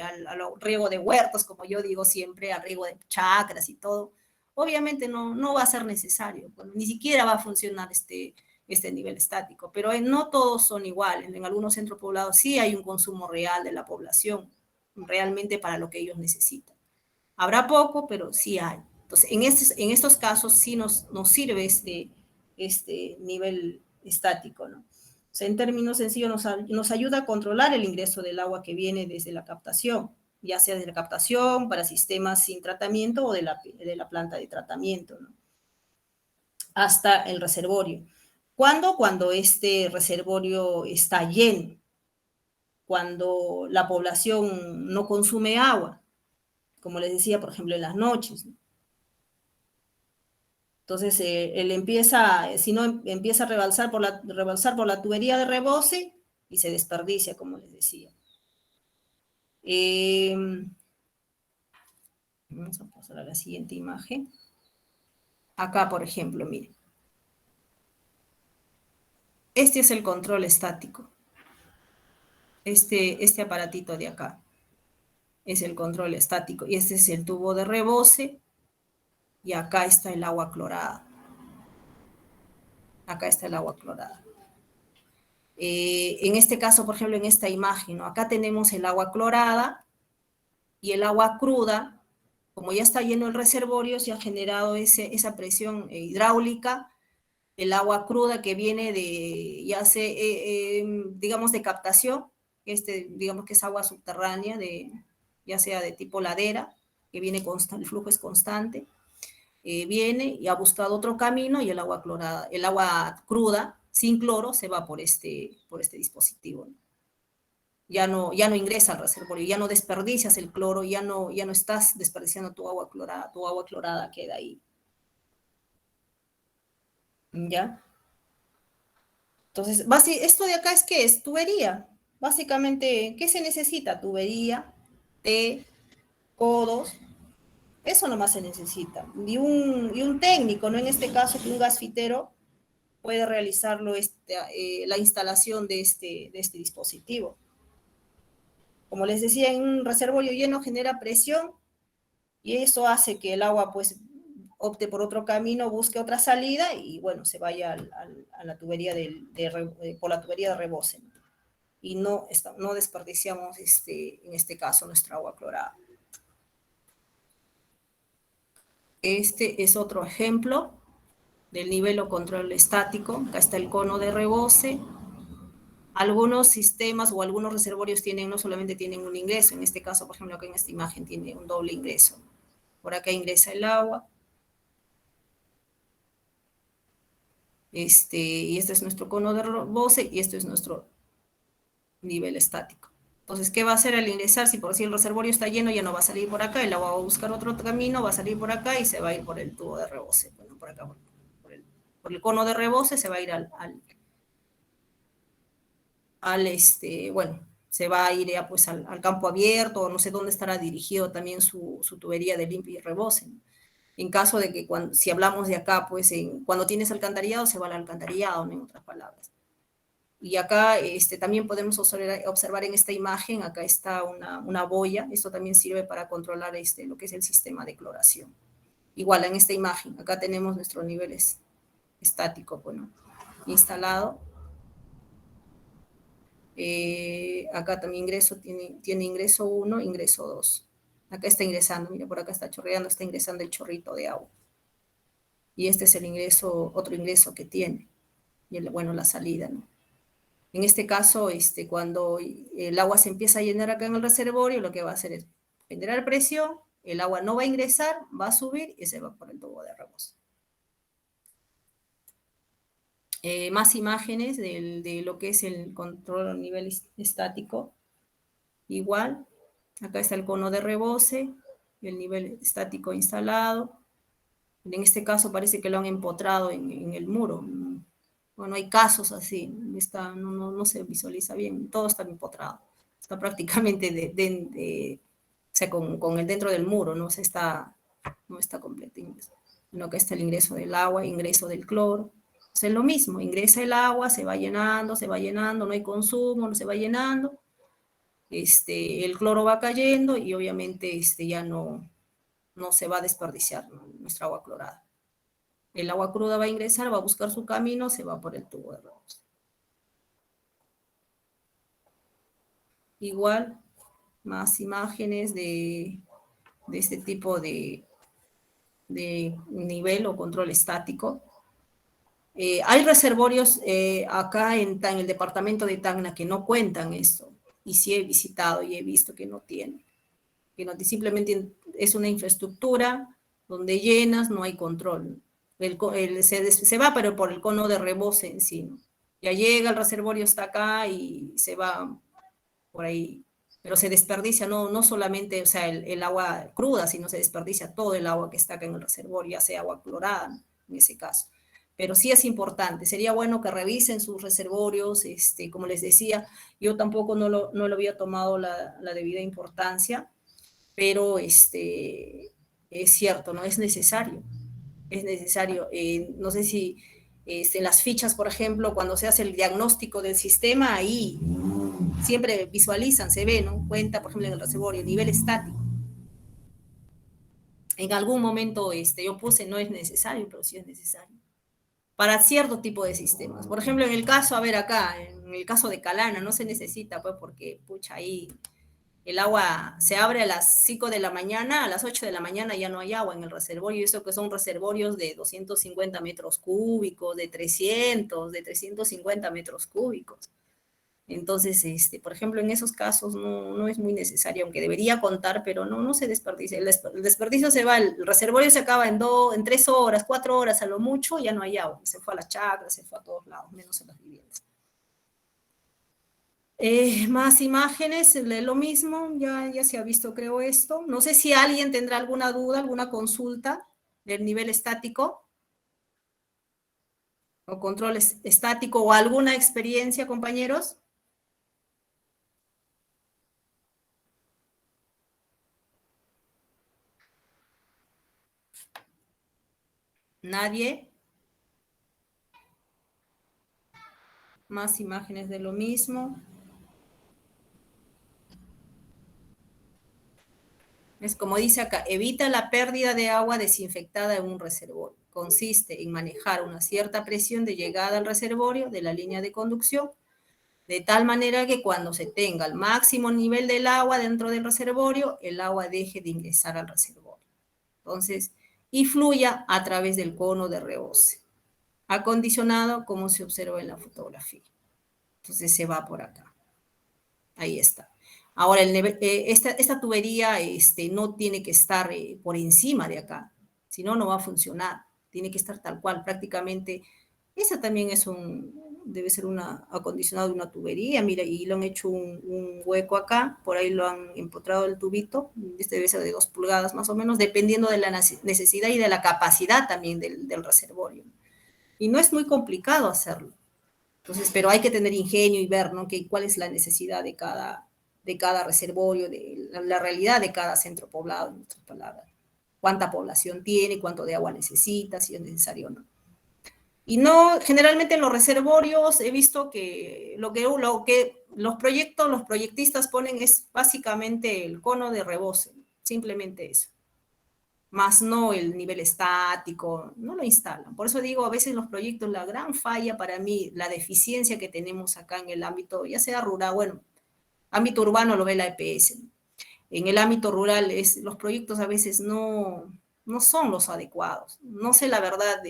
al riego de huertos, como yo digo siempre, al riego de chacras y todo, obviamente no va a ser necesario, pues, ni siquiera va a funcionar este nivel estático, pero no todos son iguales. En algunos centros poblados sí hay un consumo real de la población, realmente para lo que ellos necesitan. Habrá poco, pero sí hay. Entonces, en estos casos sí nos sirve este nivel estático, ¿no? O sea, en términos sencillos, nos ayuda a controlar el ingreso del agua que viene desde la captación, ya sea desde la captación para sistemas sin tratamiento o de la planta de tratamiento, ¿no? Hasta el reservorio. ¿Cuándo? Cuando este reservorio está lleno, cuando la población no consume agua, como les decía, por ejemplo, en las noches, ¿no? Entonces, él empieza, si no, empieza a rebalsar por la tubería de rebose y se desperdicia, como les decía. Vamos a pasar a la siguiente imagen. Acá, por ejemplo, miren. Este es el control estático. Este aparatito de acá es el control estático. Y este es el tubo de rebose. Y acá está el agua clorada. Acá está el agua clorada. En este caso, por ejemplo, en esta imagen, ¿no? Acá tenemos el agua clorada y el agua cruda, como ya está lleno el reservorio, se ha generado esa presión hidráulica, el agua cruda que viene digamos, de captación, digamos que es agua subterránea, ya sea de tipo ladera, que viene constante, el flujo es constante, viene y ha buscado otro camino y el agua clorada, el agua cruda, sin cloro, se va por este dispositivo, ¿no? Ya no ingresa al reservorio, ya no desperdicias el cloro, ya no estás desperdiciando tu agua clorada queda ahí. ¿Ya? Entonces, esto de acá es ¿qué es? Tubería. Básicamente, ¿qué se necesita? Tubería, codos, eso nomás se necesita. Y un técnico, ¿no? En este caso, un gasfitero puede realizarlo la instalación de este dispositivo. Como les decía, en un reservorio lleno genera presión y eso hace que el agua pues opte por otro camino, busque otra salida y bueno, se vaya a la tubería por la tubería de rebose. Y no desperdiciamos en este caso nuestra agua clorada. Este es otro ejemplo del nivel o control estático. Acá está el cono de rebose. Algunos sistemas o algunos reservorios no solamente tienen un ingreso, en este caso, por ejemplo, acá en esta imagen tiene un doble ingreso. Por acá ingresa el agua. Y este es nuestro cono de rebose y este es nuestro nivel estático. Entonces, ¿qué va a hacer al ingresar? Si por si el reservorio está lleno, ya no va a salir por acá, el agua va a buscar otro camino, va a salir por acá y se va a ir por el tubo de rebose. Bueno, por acá, por el cono de rebose se va a ir bueno, se va a ir ya pues al campo abierto, o no sé dónde estará dirigido también su tubería de limpio y rebose, ¿no? En caso de que si hablamos de acá, pues cuando tienes alcantarillado, se va al alcantarillado, ¿no? En otras palabras. Y acá también podemos observar en esta imagen, acá está una boya, esto también sirve para controlar lo que es el sistema de cloración. Igual en esta imagen, acá tenemos nuestro nivel estático, bueno, instalado. Acá también tiene ingreso 1, ingreso 2. Acá está ingresando, mira, por acá está chorreando, está ingresando el chorrito de agua. Y este es el otro ingreso que tiene. Y bueno, la salida, ¿no? En este caso, cuando el agua se empieza a llenar acá en el reservorio, lo que va a hacer es generar presión, el agua no va a ingresar, va a subir y se va por el tubo de rebose. Más imágenes de lo que es el control a nivel estático. Igual, acá está el cono de rebose, el nivel estático instalado. En este caso parece que lo han empotrado en el muro. Bueno, hay casos así, no se visualiza bien, todo está empotrado. Está prácticamente o sea, con el dentro del muro, no está completo. en lo que está el ingreso del agua, ingreso del cloro. O sea, es lo mismo, ingresa el agua, se va llenando, no hay consumo, no se va llenando, el cloro va cayendo y obviamente ya no se va a desperdiciar, ¿no?, nuestra agua clorada. El agua cruda va a ingresar, va a buscar su camino, se va por el tubo de rebozo. Igual, más imágenes de este tipo de nivel o control estático. Hay reservorios acá en el departamento de Tacna que no cuentan esto, y sí he visitado y he visto que no tienen, simplemente es una infraestructura donde llenas, no hay control. Se va, pero por el cono de reboce en sí, ¿no? Ya llega, el reservorio está acá y se va por ahí, pero se desperdicia no solamente, o sea, el agua cruda, sino se desperdicia todo el agua que está acá en el reservorio, ya sea agua clorada, ¿no?, en ese caso. Pero sí es importante, sería bueno que revisen sus reservorios, como les decía, yo tampoco no lo había tomado la debida importancia, pero es cierto, no es necesario, no sé si en las fichas, por ejemplo, cuando se hace el diagnóstico del sistema, ahí siempre visualizan, se ve, ¿no?, cuenta, por ejemplo, en el reservorio, nivel estático. En algún momento yo puse no es necesario, pero sí es necesario para cierto tipo de sistemas. Por ejemplo, en el caso, a ver acá, en el caso de Calana, no se necesita, pues, porque, pucha, ahí el agua se abre a las 5 de la mañana, a las 8 de la mañana ya no hay agua en el reservorio, y eso que son reservorios de 250 metros cúbicos, de 350 metros cúbicos. Entonces, por ejemplo, en esos casos no es muy necesario, aunque debería contar, pero no se desperdicia. El desperdicio se va, el reservorio se acaba en 3 horas, 4 horas a lo mucho, ya no hay agua. Se fue a las chacras, se fue a todos lados, menos a las viviendas. Más imágenes, lo mismo, ya se ha visto, creo, esto. No sé si alguien tendrá alguna duda, alguna consulta del nivel estático o control estático o alguna experiencia, compañeros. Nadie. Más imágenes de lo mismo. Es como dice acá, evita la pérdida de agua desinfectada en un reservorio. Consiste en manejar una cierta presión de llegada al reservorio de la línea de conducción, de tal manera que cuando se tenga el máximo nivel del agua dentro del reservorio, el agua deje de ingresar al reservorio. Entonces, y fluya a través del cono de reboce, acondicionado como se observa en la fotografía. Entonces se va por acá. Ahí está. Ahora, esta tubería no tiene que estar por encima de acá, si no, no va a funcionar. Tiene que estar tal cual, prácticamente. Esa también debe ser acondicionado de una tubería, mira, y lo han hecho un hueco acá, por ahí lo han empotrado el tubito, debe ser de 2 pulgadas más o menos, dependiendo de la necesidad y de la capacidad también del reservorio. Y no es muy complicado hacerlo. Entonces, pero hay que tener ingenio y ver, ¿no?, cuál es la necesidad de cada reservorio, de la realidad de cada centro poblado, en otras palabras. Cuánta población tiene, cuánto de agua necesita, si es necesario o no. Y no, generalmente en los reservorios he visto que lo que los proyectistas ponen es básicamente el cono de reboce, simplemente eso. Más no el nivel estático, no lo instalan. Por eso digo, a veces los proyectos, la gran falla para mí, la deficiencia que tenemos acá en el ámbito, ya sea rural, bueno, ámbito urbano lo ve la EPS. En el ámbito rural, los proyectos a veces no son los adecuados. No sé la verdad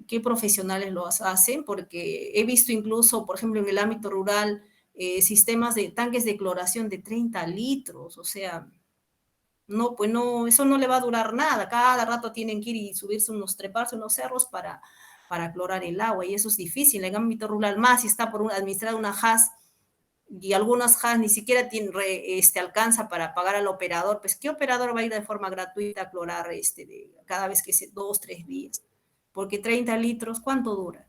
qué profesionales lo hacen, porque he visto incluso, por ejemplo, en el ámbito rural, sistemas de tanques de cloración de 30 litros, o sea, no, pues no, eso no le va a durar nada. Cada rato tienen que ir y subirse treparse unos cerros para clorar el agua, y eso es difícil. En el ámbito rural más, si está por administrar una JAS, y algunas JAS ni siquiera alcanza para pagar al operador, pues ¿qué operador va a ir de forma gratuita a clorar cada vez que 2, 3 días? Porque 30 litros, ¿cuánto dura?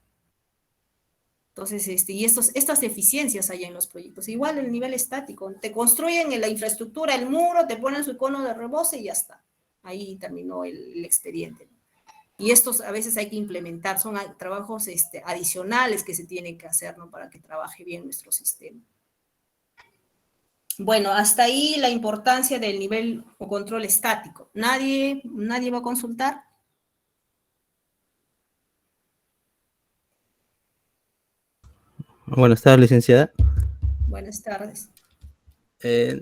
Entonces, estas deficiencias hay en los proyectos. Igual el nivel estático, te construyen en la infraestructura, el muro, te ponen su icono de reboce y ya está. ahí terminó el expediente. Y estos a veces hay que implementar, son trabajos adicionales que se tienen que hacer, ¿no? Para que trabaje bien nuestro sistema. Bueno, hasta ahí la importancia del nivel o control estático. ¿Nadie va a consultar? Buenas tardes, licenciada. Buenas tardes.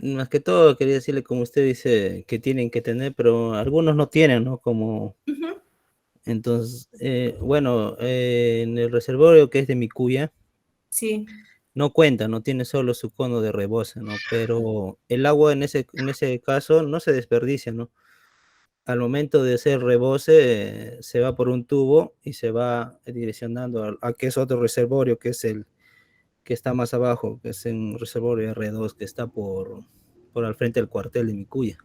Más que todo quería decirle, como usted dice, que tienen que tener, pero algunos no tienen, ¿no? Como, Ujú. entonces, bueno, en el reservorio que es de Micuya, Sí. no cuenta, no tiene solo su cono de rebose, ¿no? Pero el agua en ese caso no se desperdicia, ¿no? Al momento de hacer rebose, se va por un tubo y se va direccionando a que es otro reservorio, que es el que está más abajo, que es un reservorio R2 que está por al frente del cuartel de Micuya.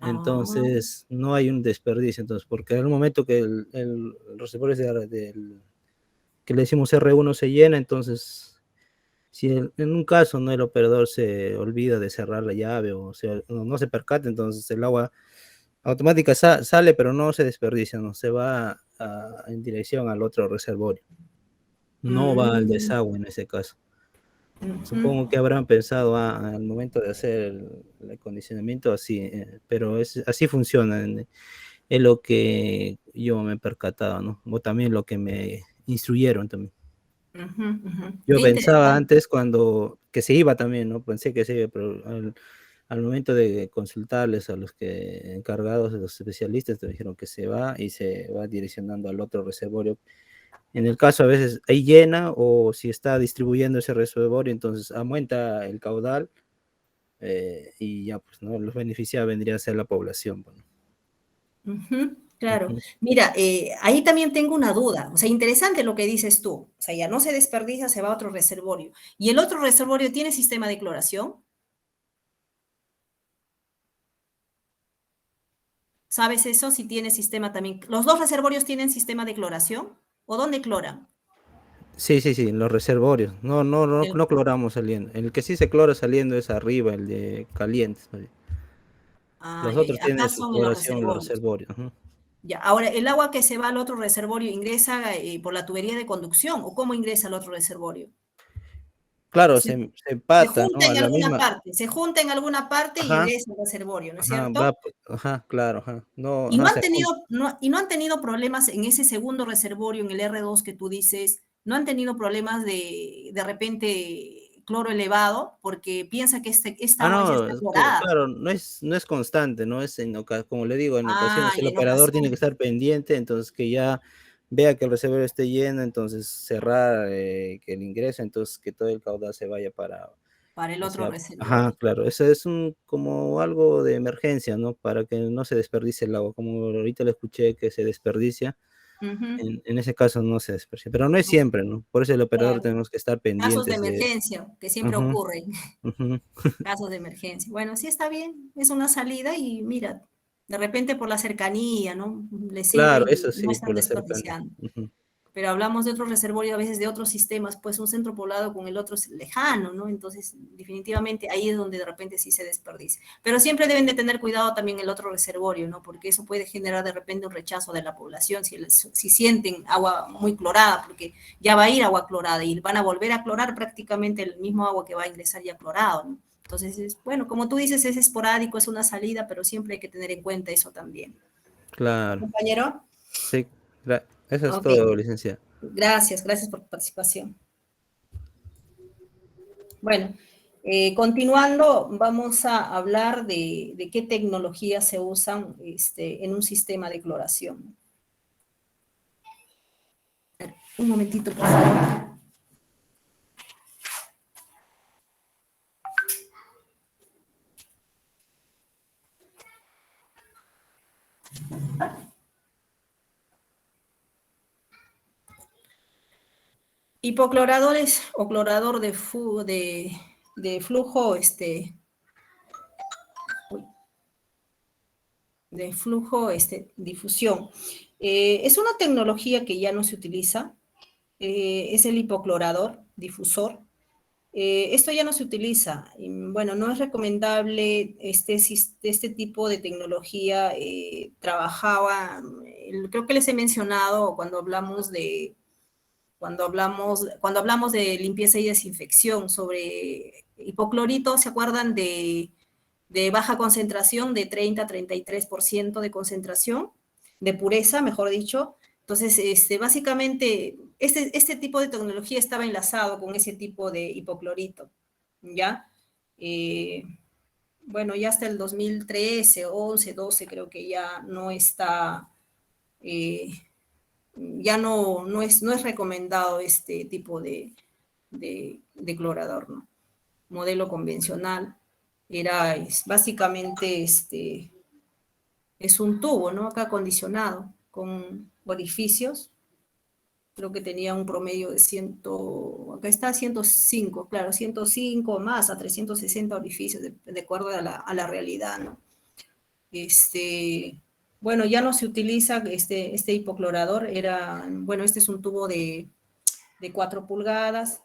Ah, Entonces, no hay un desperdicio, entonces, porque al momento que el reservorio que le decimos R1 se llena, entonces, si en un caso no el operador se olvida de cerrar la llave o sea, no se percata, entonces el agua automática sale, pero no se desperdicia, no se va en dirección al otro reservorio, no va al mm, desagüe en ese caso. ujú, Supongo que habrán pensado al momento de hacer el acondicionamiento así, pero así funciona, es lo que yo me he percatado, ¿no? O también lo que me instruyeron también. ujú, ujú. Yo Qué pensaba interesante. antes que se iba también, ¿no? Pensé que se iba, pero al momento de consultarles a los que encargados, a los especialistas, te dijeron que se va y se va direccionando al otro reservorio. En el caso a veces ahí llena o si está distribuyendo ese reservorio, entonces aumenta el caudal y ya pues, ¿no? Los beneficiados vendría a ser la población. Bueno. Ujú, claro. Ujú. Mira, ahí también tengo una duda. O sea, interesante lo que dices tú. O sea, ya no se desperdicia, se va a otro reservorio. ¿Y el otro reservorio tiene sistema de cloración? ¿Sabes eso? Si tiene sistema también. ¿Los dos reservorios tienen sistema de cloración? ¿O dónde cloran? Sí, sí, sí, los reservorios. El- No cloramos saliendo. El que sí se clora saliendo es arriba, el de calientes. ¿No? Los Ya, otros ya. Acá tienen su son en los cloración en los reservorios. reservorios. Ujú. Ya. Ahora, ¿el agua que se va al otro reservorio ingresa por la tubería de conducción? ¿O cómo ingresa al otro reservorio? Claro, Se, se se empata, junta ¿no? A en la alguna misma. parte, se junta en alguna parte y Ajá, ingresa al reservorio, ¿no es ajá, cierto? ajá, claro, ajá. No, Y no ajá, han se tenido, junta. y no han tenido problemas en ese segundo reservorio, en el R2 que tú dices, no han tenido problemas de repente cloro elevado, porque piensa que esta Ah, agua ya no, está clorada. claro, no es constante, no es como le digo, en Ah, ocasiones el y en operador tiene que ocasiones, estar pendiente, entonces que ya vea que el reservorio esté lleno, entonces cerrar que el ingreso, entonces que todo el caudal se vaya para, para el o otro sea, ajá, reservorio. claro, eso es como algo de emergencia, ¿no? Para que no se desperdicie el agua, como ahorita le escuché que se desperdicia, Ujú, en ese caso no se desperdicia, pero no es no sé, siempre, ¿no? Por eso el operador claro. tenemos que estar Casos de pendientes de, emergencia que siempre ujú, ocurren. ujú. Casos de emergencia. Bueno, sí está bien, es una salida y mira, de repente por la cercanía, ¿no? Le sirve Claro, y eso no sí, están por la cercanía. desperdiciando. Ujú. Pero hablamos de otro reservorio, a veces de otros sistemas, pues un centro poblado con el otro es lejano, ¿no? Entonces, definitivamente ahí es donde de repente sí se desperdicia. Pero siempre deben de tener cuidado también el otro reservorio, ¿no? Porque eso puede generar de repente un rechazo de la población si sienten agua muy clorada, porque ya va a ir agua clorada y van a volver a clorar prácticamente el mismo agua que va a ingresar ya clorado, ¿no? Entonces, bueno, como tú dices, es esporádico, es una salida, pero siempre hay que tener en cuenta eso también. Claro, Compañero, sí, eso es ok, todo, licenciado. gracias por tu participación. Bueno, continuando, vamos a hablar de qué tecnologías se usan en un sistema de cloración. Un momentito, por favor. Hipocloradores o clorador de flujo, difusión. Es una tecnología que ya no se utiliza, es el hipoclorador difusor. Esto ya no se utiliza. Y, bueno, no es recomendable este tipo de tecnología. Creo que les he mencionado cuando hablamos de limpieza y desinfección sobre hipoclorito, ¿se acuerdan de baja concentración, de 30 a 33% de concentración, de pureza, mejor dicho? Entonces, básicamente, este tipo de tecnología estaba enlazado con ese tipo de hipoclorito, ¿ya? Eh, bueno, ya hasta el 2013, 11, 12, creo que ya no está, eh, ya no es recomendado este tipo de clorador, ¿no? Modelo convencional básicamente es un tubo, ¿no? Acá acondicionado con orificios. Creo que tenía un promedio de acá está 105, claro, 105 más a 360 orificios, de acuerdo a la realidad, ¿no? Bueno, ya no se utiliza este hipoclorador, bueno, este es un tubo de 4 pulgadas,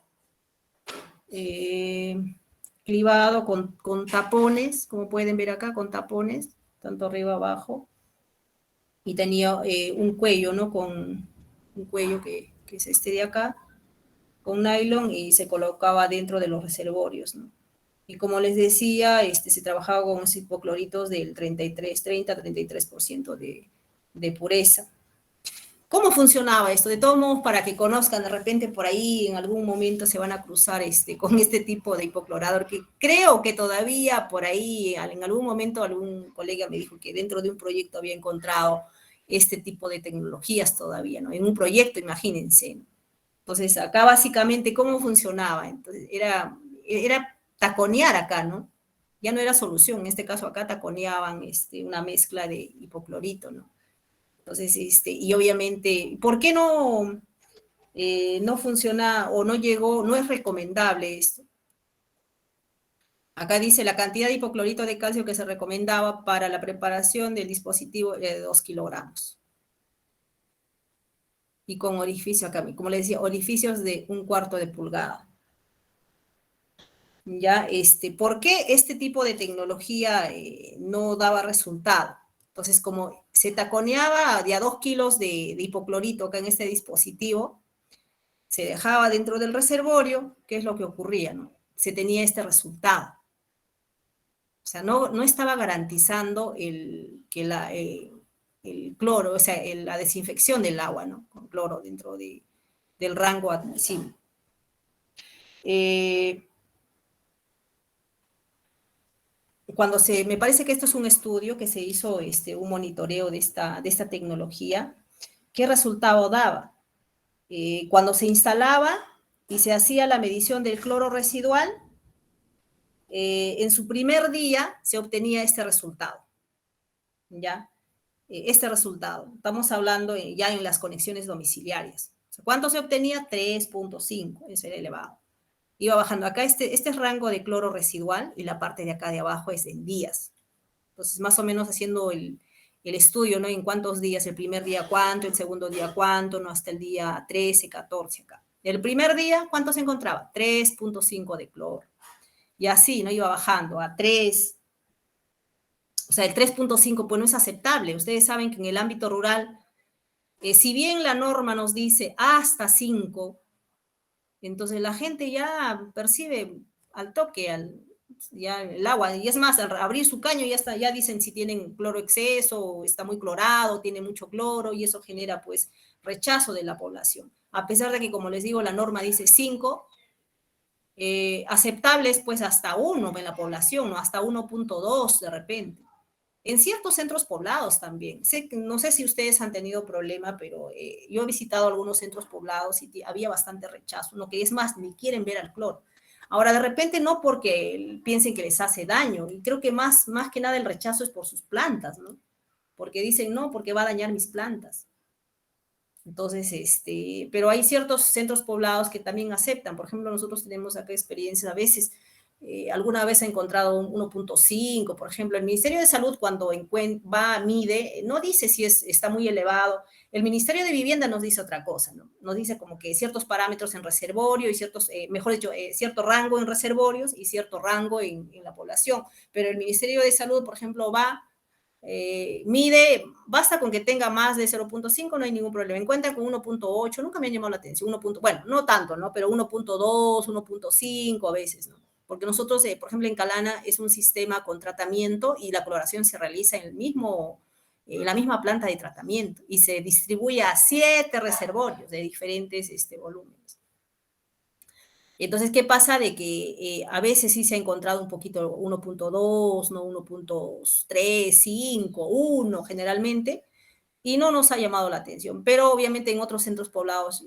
clivado con tapones, como pueden ver acá, con tapones, tanto arriba abajo, y tenía un cuello, ¿no? Con un cuello que es este de acá, con nylon, y se colocaba dentro de los reservorios, ¿no? Y como les decía, se trabajaba con los hipocloritos del 30-33% de pureza. ¿Cómo funcionaba esto? De todos modos, para que conozcan, de repente por ahí en algún momento se van a cruzar con este tipo de hipoclorador, que creo que todavía por ahí, en algún momento algún colega me dijo que dentro de un proyecto había encontrado este tipo de tecnologías todavía, ¿no? En un proyecto, imagínense. Entonces, acá básicamente, ¿cómo funcionaba? Entonces, era taconear acá, ¿no? Ya no era solución, en este caso acá taconeaban una mezcla de hipoclorito, ¿no? Entonces, y obviamente, ¿por qué no funciona o no llegó, no es recomendable esto? Acá dice la cantidad de hipoclorito de calcio que se recomendaba para la preparación del dispositivo de 2 kilogramos. Y con orificio acá, como les decía, orificios de 1/4 de pulgada. ¿Ya? ¿Por qué este tipo de tecnología no daba resultado? Entonces, como se taconeaba de a 2 kilos de hipoclorito acá en este dispositivo, se dejaba dentro del reservorio, ¿qué es lo que ocurría? ¿No? Se tenía este resultado. O sea, no estaba garantizando el cloro, o sea, la desinfección del agua, ¿no? Con cloro dentro del rango admisible. Me parece que esto es un estudio que se hizo, un monitoreo de esta tecnología. ¿Qué resultado daba? Cuando se instalaba y se hacía la medición del cloro residual, en su primer día se obtenía este resultado, ¿ya? Este resultado. Estamos hablando ya en las conexiones domiciliarias. O sea, ¿cuánto se obtenía? 3.5, eso era elevado. Iba bajando. Acá este es rango de cloro residual y la parte de acá de abajo es en días. Entonces, más o menos haciendo el estudio, ¿no? En cuántos días, el primer día cuánto, el segundo día cuánto, ¿no? Hasta el día 13, 14 acá. El primer día, ¿cuánto se encontraba? 3.5 de cloro. Y así, ¿no? Iba bajando a 3. O sea, el 3.5 pues no es aceptable. Ustedes saben que en el ámbito rural, si bien la norma nos dice hasta 5, entonces la gente ya percibe al toque, ya el agua, y es más, al abrir su caño ya dicen si tienen cloro exceso, o está muy clorado, tiene mucho cloro, y eso genera pues rechazo de la población. A pesar de que, como les digo, la norma dice 5, aceptables pues hasta 1 en la población, ¿no? Hasta 1.2 de repente. En ciertos centros poblados también. No sé si ustedes han tenido problema, pero yo he visitado algunos centros poblados y había bastante rechazo, lo que es más, ni quieren ver al cloro. Ahora, de repente no porque piensen que les hace daño, y creo que más que nada el rechazo es por sus plantas, ¿no? Porque dicen, no, porque va a dañar mis plantas. Entonces, pero hay ciertos centros poblados que también aceptan. Por ejemplo, nosotros tenemos acá experiencias a veces alguna vez ha encontrado un 1.5, por ejemplo. El Ministerio de Salud cuando va, mide, no dice si está muy elevado. El Ministerio de Vivienda nos dice otra cosa, ¿no? Nos dice como que ciertos parámetros en reservorio y ciertos, mejor dicho, cierto rango en reservorios y cierto rango en la población. Pero el Ministerio de Salud, por ejemplo, mide, basta con que tenga más de 0.5, no hay ningún problema. Encuentra con 1.8, nunca me han llamado la atención, 1. Bueno, no tanto, ¿no? Pero 1.2, 1.5 a veces, ¿no? Porque nosotros, por ejemplo, en Calana es un sistema con tratamiento y la cloración se realiza en la misma planta de tratamiento y se distribuye a 7 reservorios de diferentes volúmenes. Entonces, ¿qué pasa? De que a veces sí se ha encontrado un poquito 1.2, ¿no? 1.3, 5, 1 generalmente, y no nos ha llamado la atención. Pero obviamente en otros centros poblados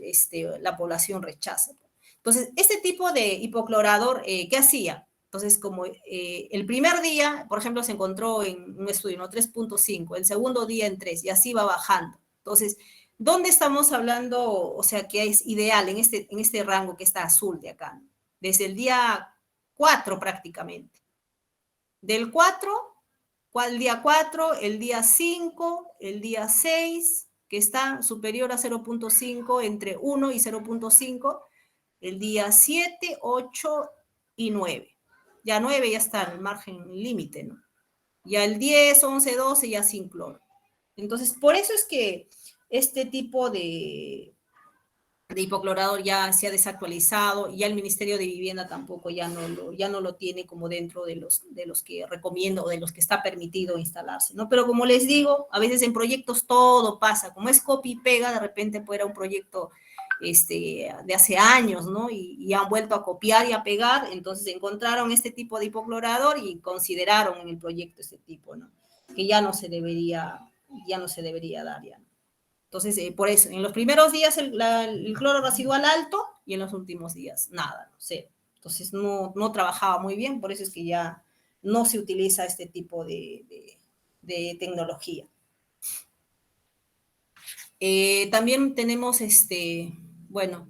la población rechaza. Entonces, este tipo de hipoclorador, ¿qué hacía? Entonces, como el primer día, por ejemplo, se encontró en un estudio, ¿no? 3.5, el segundo día en 3, y así va bajando. Entonces, ¿dónde estamos hablando? O sea, que es ideal en este rango que está azul de acá, ¿no? Desde el día 4 prácticamente. Del 4, el día 4, el día 5, el día 6, que está superior a 0.5, entre 1 y 0.5, el día 7, 8 y 9. Ya 9 ya está en el margen límite, ¿no? Ya el 10, 11, 12 ya sin cloro. Entonces, por eso es que este tipo de hipoclorador ya se ha desactualizado y ya el Ministerio de Vivienda tampoco ya no lo tiene como dentro de los que recomiendo o de los que está permitido instalarse, ¿no? Pero como les digo, a veces en proyectos todo pasa, como es copia y pega, de repente pues era un proyecto de hace años, ¿no? Y han vuelto a copiar y a pegar, entonces encontraron este tipo de hipoclorador y consideraron en el proyecto este tipo, ¿no? Que ya no se debería dar ya, ¿no? Entonces, por eso, en los primeros días el cloro residual alto y en los últimos días nada, no sé. Entonces, no trabajaba muy bien, por eso es que ya no se utiliza este tipo de tecnología. También tenemos, bueno,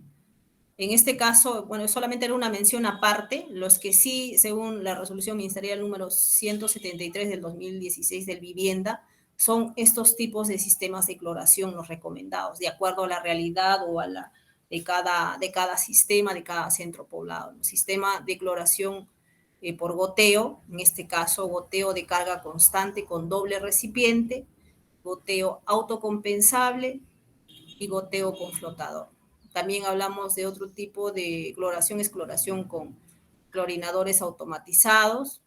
en este caso, bueno, solamente era una mención aparte, los que sí, según la resolución ministerial número 173 del 2016 del Vivienda, son estos tipos de sistemas de cloración los recomendados, de acuerdo a la realidad o a la de cada sistema, de cada centro poblado. El sistema de cloración por goteo, en este caso goteo de carga constante con doble recipiente, goteo autocompensable y goteo con flotador. También hablamos de otro tipo de cloración, es cloración con clorinadores automatizados,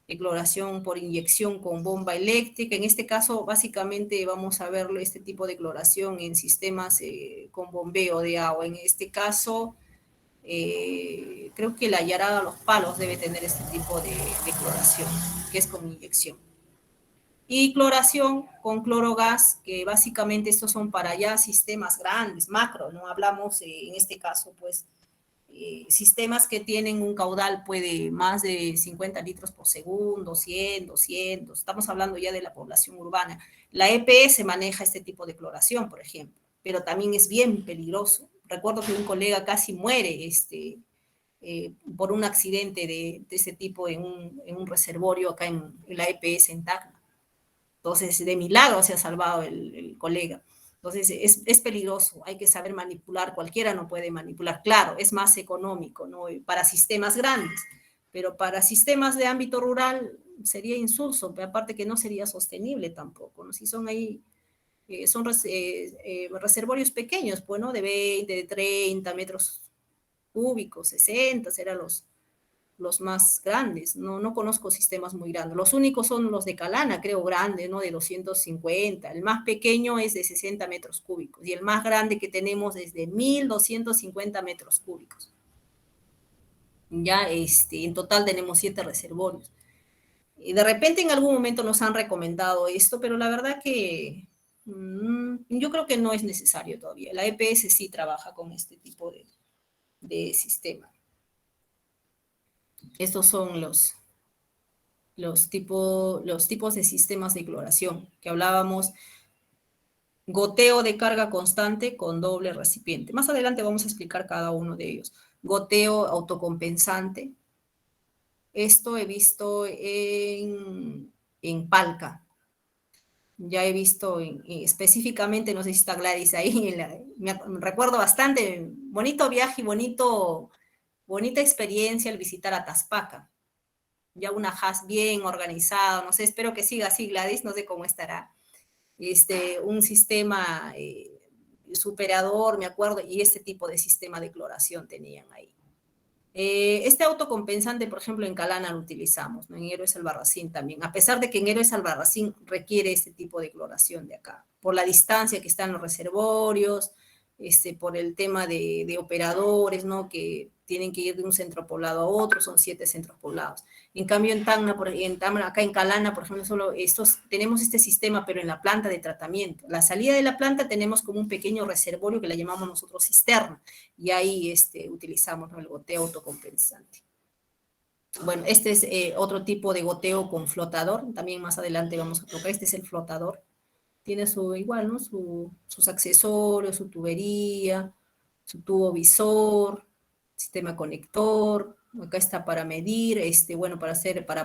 cloración por inyección con bomba eléctrica. En este caso, básicamente vamos a ver este tipo de cloración en sistemas con bombeo de agua. En este caso, creo que la Yarada Los Palos debe tener este tipo de cloración, que es con inyección. Y cloración con clorogas, que básicamente estos son para ya sistemas grandes, macro, no hablamos en este caso, pues, sistemas que tienen un caudal puede más de 50 litros por segundo, 100, 200, estamos hablando ya de la población urbana. La EPS maneja este tipo de cloración, por ejemplo, pero también es bien peligroso. Recuerdo que un colega casi muere por un accidente de ese tipo en un reservorio acá en la EPS en Tacna. Entonces, de milagro se ha salvado el colega. Entonces, es peligroso, hay que saber manipular, cualquiera no puede manipular. Claro, es más económico, ¿no? Para sistemas grandes, pero para sistemas de ámbito rural sería insulso, pero aparte que no sería sostenible tampoco, ¿no? Si son ahí, son reservorios pequeños, pues, ¿no? De 20, de 30 metros cúbicos, 60, serán los más grandes, no conozco sistemas muy grandes. Los únicos son los de Calana, creo, grandes, ¿no? De 250. El más pequeño es de 60 metros cúbicos y el más grande que tenemos es de 1.250 metros cúbicos. Ya, en total tenemos 7 reservorios. Y de repente en algún momento nos han recomendado esto, pero la verdad que yo creo que no es necesario todavía. La EPS sí trabaja con este tipo de sistema. Estos son los tipos de sistemas de cloración que hablábamos. Goteo de carga constante con doble recipiente. Más adelante vamos a explicar cada uno de ellos. Goteo autocompensante, Esto he visto en Palca. Ya he visto específicamente, no sé si está Gladys ahí, me recuerdo bastante, bonito viaje y bonita experiencia al visitar Ataspaca. Ya una HAS bien organizada, no sé, espero que siga así Gladys, no sé cómo estará. Un sistema superador, me acuerdo, y este tipo de sistema de cloración tenían ahí. Este autocompensante, por ejemplo, en Calana lo utilizamos, ¿no? En Héroes Albarracín también, a pesar de que en Héroes Albarracín requiere este tipo de cloración de acá, por la distancia que están los reservorios, por el tema de operadores, ¿no? Que tienen que ir de un centro poblado a otro, son 7 centros poblados. En cambio, en Tacna, acá en Calana, por ejemplo, solo tenemos este sistema, pero en la planta de tratamiento. La salida de la planta tenemos como un pequeño reservorio que la llamamos nosotros cisterna, y ahí utilizamos, ¿no? El goteo autocompensante. Bueno, este es otro tipo de goteo con flotador, también más adelante vamos a tocar, este es el flotador. Tiene igual, ¿no? Sus accesorios, su tubería, su tubo visor, sistema conector, acá está para medir, bueno, para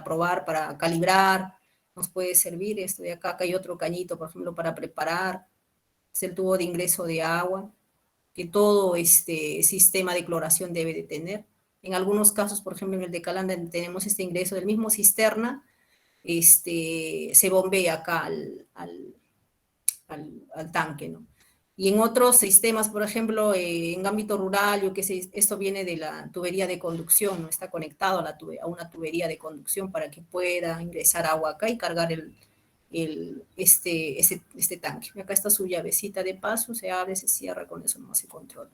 probar, para calibrar, nos puede servir esto de acá hay otro cañito, por ejemplo, para preparar, es el tubo de ingreso de agua, que todo este sistema de cloración debe de tener. En algunos casos, por ejemplo, en el de Calanda tenemos este ingreso del mismo cisterna, se bombea acá al tanque, ¿no? Y en otros sistemas, por ejemplo, en ámbito rural, esto viene de la tubería de conducción, ¿no? Está conectado a una tubería de conducción para que pueda ingresar agua acá y cargar este tanque. Acá está su llavecita de paso, se abre, se cierra, con eso no se controla.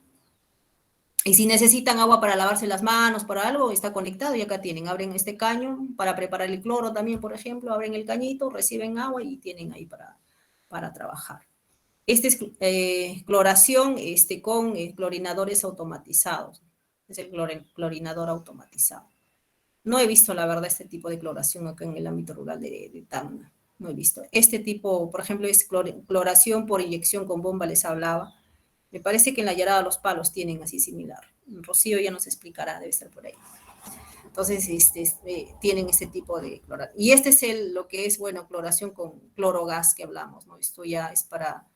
Y si necesitan agua para lavarse las manos, para algo, está conectado y acá tienen, abren este caño para preparar el cloro también, por ejemplo, abren el cañito, reciben agua y tienen ahí para trabajar. Este es cloración con clorinadores automatizados. Es el clorinador automatizado. No he visto, la verdad, este tipo de cloración acá en el ámbito rural de Tacna. No he visto. Este tipo, por ejemplo, es cloración por inyección con bomba, les hablaba. Me parece que en la Yarada Los Palos tienen así similar. Rocío ya nos explicará, debe estar por ahí. Entonces, tienen este tipo de cloración. Y este es lo que es, bueno, cloración con clorogas que hablamos, ¿no? Esto ya es para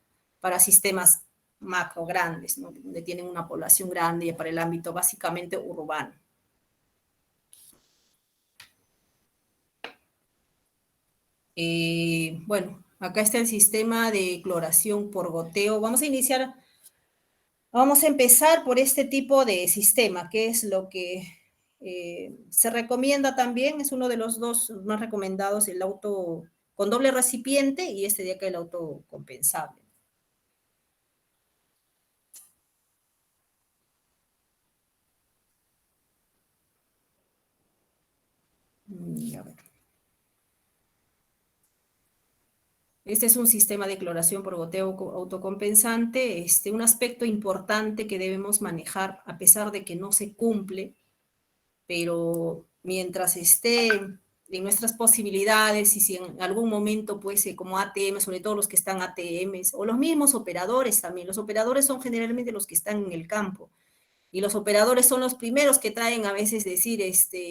sistemas macro grandes, ¿no? Donde tienen una población grande y para el ámbito básicamente urbano. Bueno, acá está el sistema de cloración por goteo. Vamos a empezar por este tipo de sistema, que es lo que se recomienda también, es uno de los dos más recomendados, el auto con doble recipiente y este de acá el autocompensable. A ver. Este es un sistema de cloración por goteo autocompensante. Un aspecto importante que debemos manejar, a pesar de que no se cumple, pero mientras esté en nuestras posibilidades y si en algún momento, pues, como ATM, sobre todo los que están ATMs, o los mismos operadores también. Los operadores son generalmente los que están en el campo. Y los operadores son los primeros que traen a veces decir,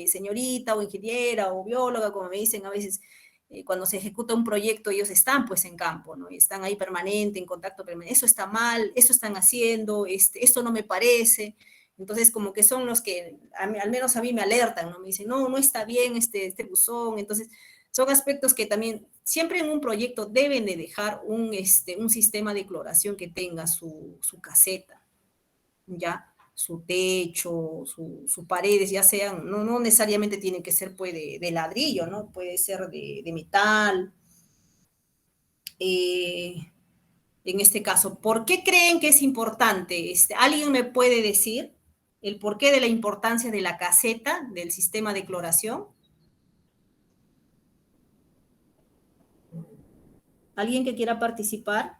señorita o ingeniera o bióloga, como me dicen a veces, cuando se ejecuta un proyecto, ellos están pues en campo, ¿no? Y están ahí permanente, en contacto permanente. Eso está mal, eso están haciendo, esto no me parece. Entonces, como que son los que, al menos a mí me alertan, ¿no? Me dicen, no, no está bien este buzón. Entonces, son aspectos que también, siempre en un proyecto deben de dejar un sistema de cloración que tenga su caseta, ¿ya? Su techo, sus paredes, ya sean, no necesariamente tienen que ser pues de ladrillo, ¿no? Puede ser de metal. En este caso, ¿por qué creen que es importante? ¿Alguien me puede decir el porqué de la importancia de la caseta del sistema de cloración? ¿Alguien que quiera participar?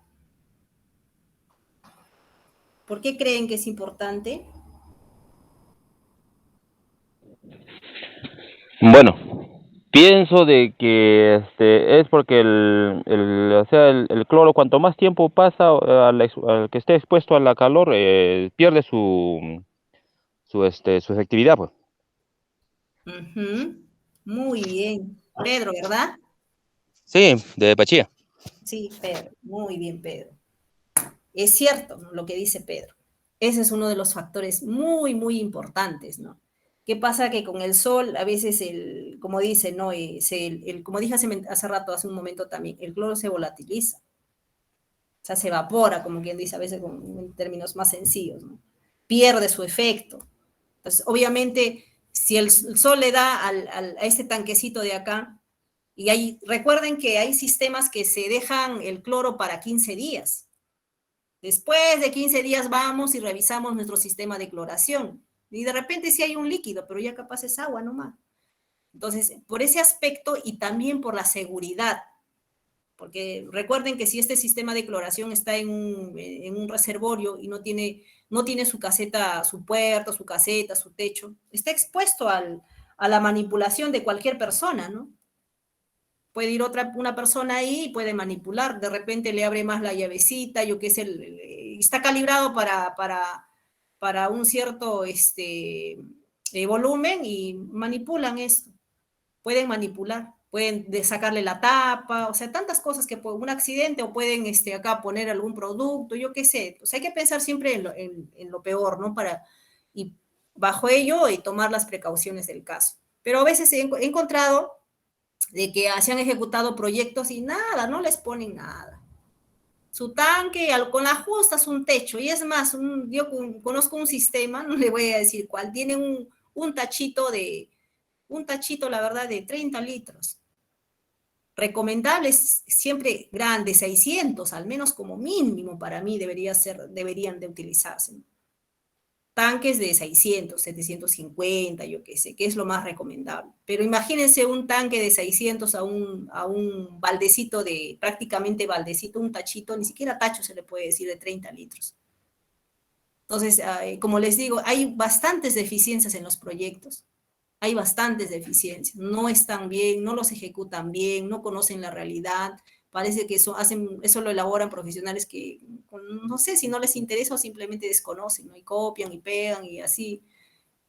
¿Por qué creen que es importante? Bueno, pienso de que es porque o sea, el cloro cuanto más tiempo pasa al que esté expuesto a la calor pierde su efectividad, pues. Uh-huh. Muy bien. Pedro, ¿verdad? Sí, de Pachía. Sí, Pedro. Muy bien, Pedro. Es cierto, ¿no?, lo que dice Pedro. Ese es uno de los factores muy, muy importantes, ¿no? ¿Qué pasa? Que con el sol, a veces, como dice, ¿no? Como dije hace rato, hace un momento también, el cloro se volatiliza. O sea, se evapora, como quien dice, a veces en términos más sencillos, ¿no? Pierde su efecto. Entonces, obviamente, si el sol le da a este tanquecito de acá, recuerden que hay sistemas que se dejan el cloro para 15 días. Después de 15 días vamos y revisamos nuestro sistema de cloración. Y de repente sí hay un líquido, pero ya capaz es agua nomás. Entonces, por ese aspecto y también por la seguridad, porque recuerden que si este sistema de cloración está en un reservorio y no tiene su caseta, su puerta, su caseta, su techo, está expuesto a la manipulación de cualquier persona, ¿no? Puede ir una persona ahí y puede manipular, de repente le abre más la llavecita, yo qué sé, está calibrado para un cierto volumen y manipulan esto. Pueden manipular, pueden sacarle la tapa, o sea, tantas cosas que un accidente, o pueden acá poner algún producto, yo qué sé. O sea, hay que pensar siempre en lo peor, ¿no? Y bajo ello y tomar las precauciones del caso. Pero a veces he encontrado de que se han ejecutado proyectos y nada, no les ponen nada. Su tanque, con la justa es un techo, y es más, yo conozco un sistema, no le voy a decir cuál, tiene un tachito, la verdad, de 30 litros. Recomendables siempre grandes, 600, al menos como mínimo para mí deberían de utilizarse. Tanques de 600, 750, yo qué sé, que es lo más recomendable. Pero imagínense un tanque de 600 a un baldecito prácticamente baldecito, un tachito, ni siquiera tacho se le puede decir, de 30 litros. Entonces, como les digo, hay bastantes deficiencias en los proyectos. Hay bastantes deficiencias. No están bien, no los ejecutan bien, no conocen la realidad. Parece que eso lo elaboran profesionales que, no sé si no les interesa o simplemente desconocen, ¿no? Y copian y pegan y así.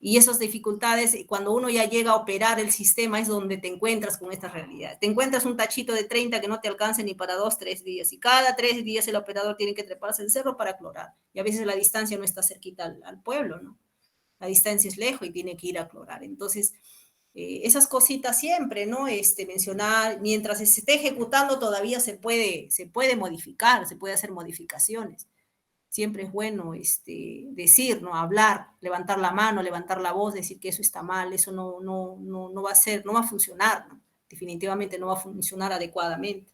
Y esas dificultades, cuando uno ya llega a operar el sistema, es donde te encuentras con esta realidad. Te encuentras un tachito de 30 que no te alcanza ni para 2, 3 días. Y cada 3 días el operador tiene que treparse el cerro para clorar. Y a veces la distancia no está cerquita al pueblo, ¿no? La distancia es lejos y tiene que ir a clorar. Entonces, esas cositas siempre, ¿no? Mencionar, mientras se esté ejecutando todavía se puede modificar, se puede hacer modificaciones. Siempre es bueno decir, ¿no? Hablar, levantar la mano, levantar la voz, decir que eso está mal, eso no va a funcionar, ¿no? Definitivamente no va a funcionar adecuadamente.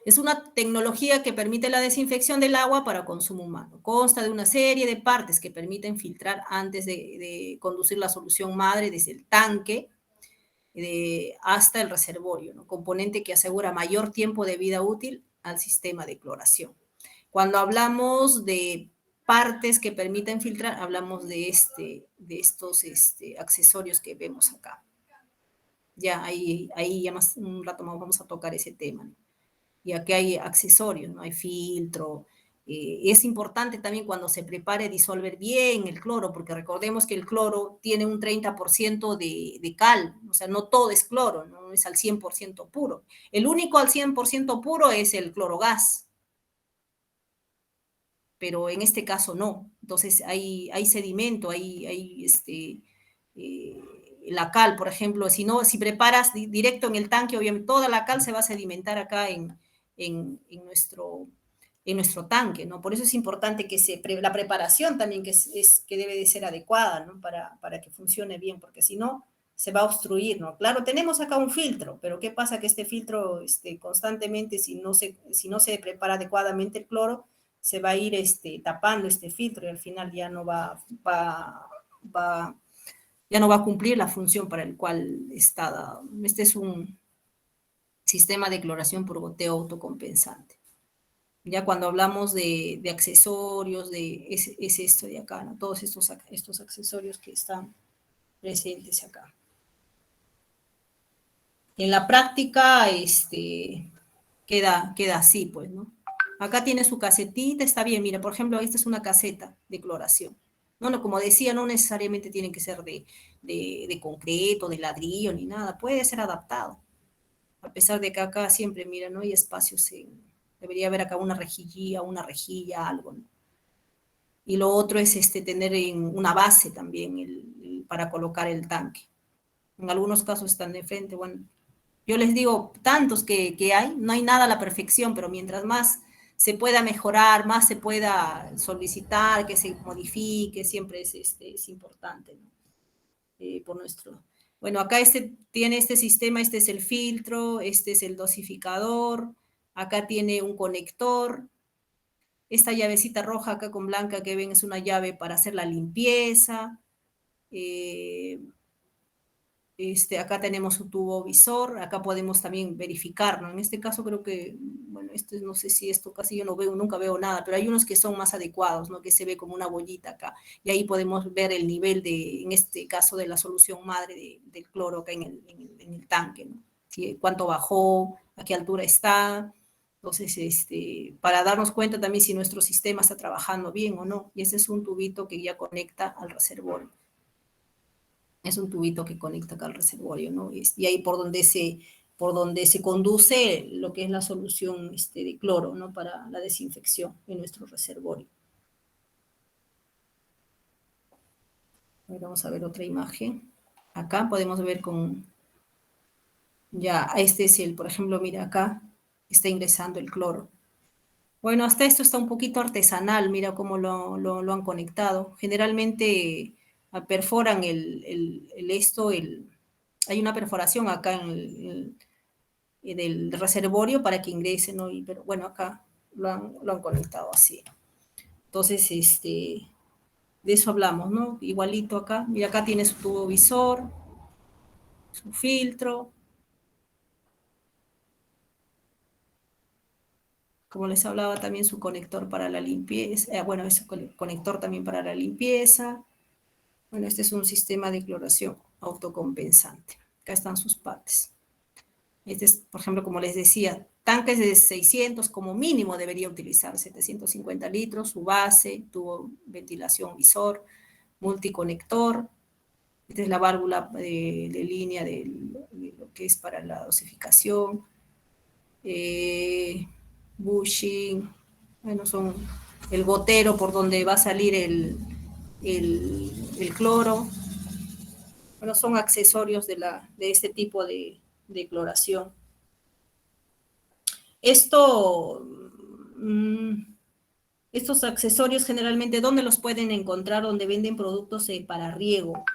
Es una tecnología que permite la desinfección del agua para consumo humano. Consta de una serie de partes que permiten filtrar antes de conducir la solución madre desde el tanque hasta el reservorio, ¿no? Componente que asegura mayor tiempo de vida útil al sistema de cloración. Cuando hablamos de partes que permiten filtrar, hablamos de estos accesorios que vemos acá. Ya ahí ya un rato más vamos a tocar ese tema, ¿no? Y aquí hay accesorios, ¿no? Hay filtro. Es importante también cuando se prepare disolver bien el cloro, porque recordemos que el cloro tiene un 30% de cal, o sea, no todo es cloro, no es al 100% puro. El único al 100% puro es el clorogas, pero en este caso no. Entonces hay sedimento, la cal, por ejemplo, si preparas directo en el tanque, obviamente toda la cal se va a sedimentar acá en nuestro tanque, ¿no? Por eso es importante que la preparación también que debe de ser adecuada, ¿no? Para que funcione bien, porque si no, se va a obstruir, ¿no? Claro, tenemos acá un filtro, pero ¿qué pasa? Que este filtro constantemente, si no se prepara adecuadamente el cloro, se va a ir tapando este filtro y al final ya no va a cumplir la función para el cual está dado. Este es un sistema de cloración por goteo autocompensante. Ya cuando hablamos de accesorios, es esto de acá, ¿no? Todos estos accesorios que están presentes acá. En la práctica, queda así, pues, ¿no? Acá tiene su casetita, está bien, mira, por ejemplo, esta es una caseta de cloración. No, no, como decía, no necesariamente tiene que ser de concreto, de ladrillo, ni nada, puede ser adaptado. A pesar de que acá siempre, mira, no hay espacios, debería haber acá una rejilla, algo, ¿no? Y lo otro es tener una base también para colocar el tanque. En algunos casos están de frente, bueno, yo les digo, tantos que hay, no hay nada a la perfección, pero mientras más se pueda mejorar, más se pueda solicitar, que se modifique, siempre es importante, ¿no? Por nuestro... Bueno, acá tiene este sistema, este es el filtro, este es el dosificador, acá tiene un conector, esta llavecita roja acá con blanca que ven es una llave para hacer la limpieza, acá tenemos un tubo visor, acá podemos también verificar, ¿no? En este caso creo que, bueno, no sé si esto casi yo no veo, nunca veo nada, pero hay unos que son más adecuados, ¿no? Que se ve como una bollita acá, y ahí podemos ver el nivel en este caso, de la solución madre del cloro acá en el tanque, ¿no? ¿Sí? Cuánto bajó, a qué altura está, entonces, para darnos cuenta también si nuestro sistema está trabajando bien o no, y ese es un tubito que ya conecta al reservorio. Es un tubito que conecta acá al reservorio, ¿no? Y ahí por donde se conduce lo que es la solución de cloro, ¿no? Para la desinfección en nuestro reservorio. Vamos a ver otra imagen. Acá podemos ver ya, por ejemplo, mira acá, está ingresando el cloro. Bueno, hasta esto está un poquito artesanal, mira cómo lo han conectado. Generalmente perforan hay una perforación acá en el reservorio para que ingrese, ¿no? Pero bueno, acá lo han conectado así. Entonces, de eso hablamos, ¿no? Igualito acá, mira, acá tiene su tubo visor, su filtro. Como les hablaba, también su conector para la limpieza, bueno, es conector también para la limpieza. Bueno, este es un sistema de cloración autocompensante. Acá están sus partes. Este es, por ejemplo, como les decía, tanques de 600 como mínimo debería utilizar 750 litros, su base, tubo ventilación visor, multiconector. Esta es la válvula de línea de lo que es para la dosificación. Bushing, bueno, son el gotero por donde va a salir el cloro. Bueno, son accesorios de este tipo de cloración. Estos accesorios generalmente, ¿dónde los pueden encontrar? Donde venden productos para riego.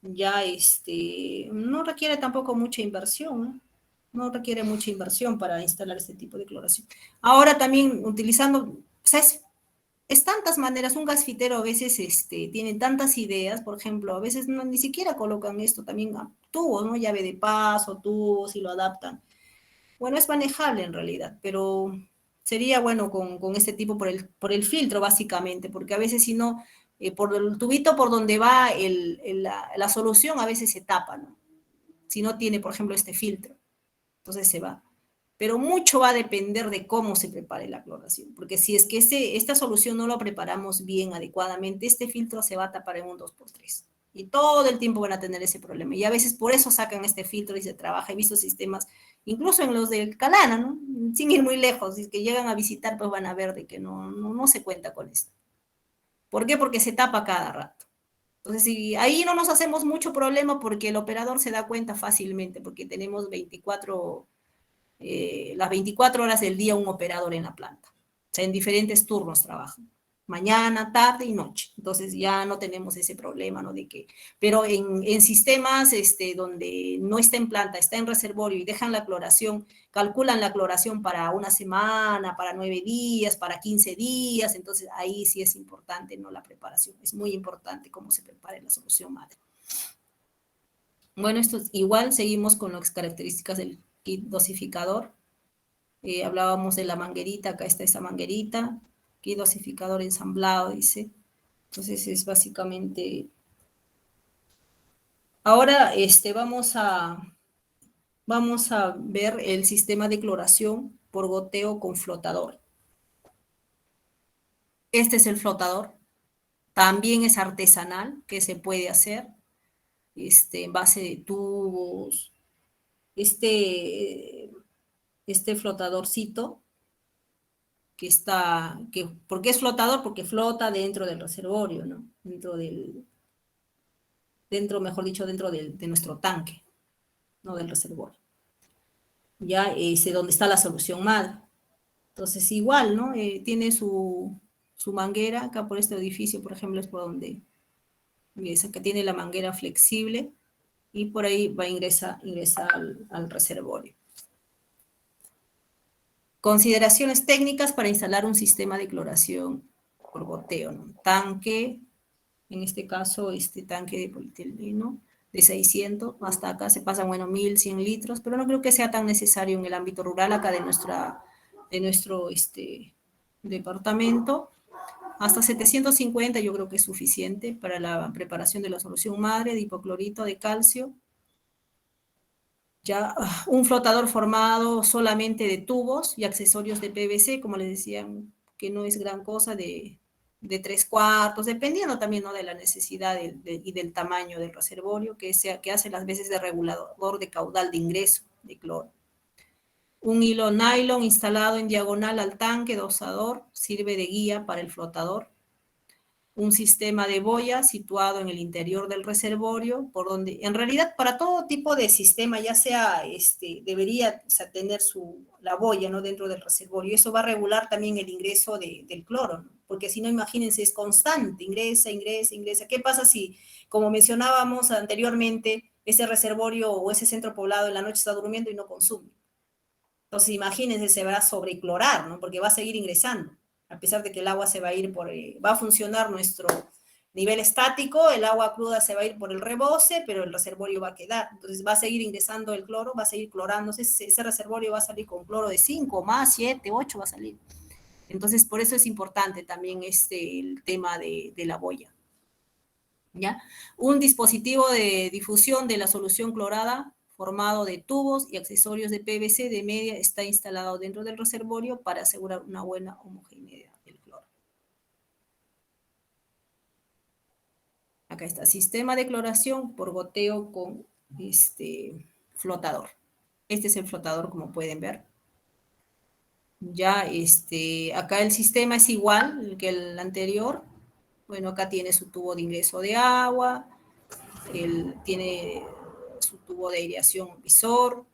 Ya no requiere tampoco mucha inversión, ¿no? No requiere mucha inversión para instalar este tipo de cloración. Ahora también utilizando, o sea, es tantas maneras, un gasfitero a veces tiene tantas ideas, por ejemplo, a veces ni siquiera colocan esto, también tubos, ¿no? Llave de paso, tubos y lo adaptan. Bueno, es manejable en realidad, pero sería bueno con este tipo por el filtro básicamente, porque a veces si no, por el tubito por donde va la solución a veces se tapa, ¿no? Si no tiene, por ejemplo, este filtro, entonces se va. Pero mucho va a depender de cómo se prepare la cloración, porque si es que esta solución no la preparamos bien, adecuadamente, este filtro se va a tapar en un 2x3. Y todo el tiempo van a tener ese problema. Y a veces por eso sacan este filtro y se trabaja. He visto sistemas, incluso en los del Calana, ¿no? Sin ir muy lejos, si es que llegan a visitar, pues van a ver de que no se cuenta con esto. ¿Por qué? Porque se tapa cada rato. Entonces, ahí no nos hacemos mucho problema porque el operador se da cuenta fácilmente, porque tenemos las 24 horas del día un operador en la planta. O sea, en diferentes turnos trabajan. Mañana, tarde y noche. Entonces ya no tenemos ese problema, ¿no? Pero en sistemas donde no está en planta, está en reservorio y dejan la cloración, calculan la cloración para una semana, para 9 días, para 15 días, entonces ahí sí es importante, ¿no? La preparación. Es muy importante cómo se prepare la solución madre. Bueno, esto igual seguimos con las características del kit dosificador. Hablábamos de la manguerita, acá está esa manguerita, kit dosificador ensamblado, dice. Entonces es básicamente... Ahora vamos a ver el sistema de cloración por goteo con flotador. Este es el flotador. también es artesanal, que se puede hacer, en base de tubos, este flotadorcito, ¿por qué es flotador? Porque flota dentro del reservorio, ¿no? Mejor dicho, dentro de nuestro tanque, no del reservorio. Ya es donde está la solución madre. Entonces, igual, ¿no? Tiene su manguera, acá por este edificio, por ejemplo, es por donde ingresa, que tiene la manguera flexible, y por ahí va a ingresar al reservorio. Consideraciones técnicas para instalar un sistema de cloración por goteo, ¿no? Tanque, en este caso, tanque de polietileno de 600, hasta acá se pasan, 1100 litros, pero no creo que sea tan necesario en el ámbito rural acá de nuestro departamento. Hasta 750 yo creo que es suficiente para la preparación de la solución madre de hipoclorito de calcio. Ya un flotador formado solamente de tubos y accesorios de PVC, como les decía, que no es gran cosa, de 3/4, dependiendo también, ¿no?, de la necesidad y del tamaño del reservorio, que hace las veces de regulador de caudal de ingreso de cloro. Un hilo nylon instalado en diagonal al tanque dosador sirve de guía para el flotador. Un sistema de boya situado en el interior del reservorio, por donde, en realidad, para todo tipo de sistema, ya sea, debería tener la boya, ¿no?, dentro del reservorio. Eso va a regular también el ingreso del cloro, ¿no? Porque si no, imagínense, es constante, ingresa. ¿Qué pasa si, como mencionábamos anteriormente, ese reservorio o ese centro poblado en la noche está durmiendo y no consume? Entonces, imagínense, se va a sobreclorar, ¿no? Porque va a seguir ingresando. A pesar de que el agua se va a ir va a funcionar nuestro nivel estático, el agua cruda se va a ir por el rebose, pero el reservorio va a quedar. Entonces va a seguir ingresando el cloro, va a seguir clorándose, ese reservorio va a salir con cloro de 5, más 7, 8 va a salir. Entonces, por eso es importante también el tema de la boya. ¿Ya? Un dispositivo de difusión de la solución clorada formado de tubos y accesorios de PVC de media está instalado dentro del reservorio para asegurar una buena homogeneidad del cloro. Acá está, sistema de cloración por goteo con flotador. Este es el flotador, como pueden ver. Ya, acá el sistema es igual que el anterior. Bueno, acá tiene su tubo de ingreso de agua, tiene su tubo de aireación visor.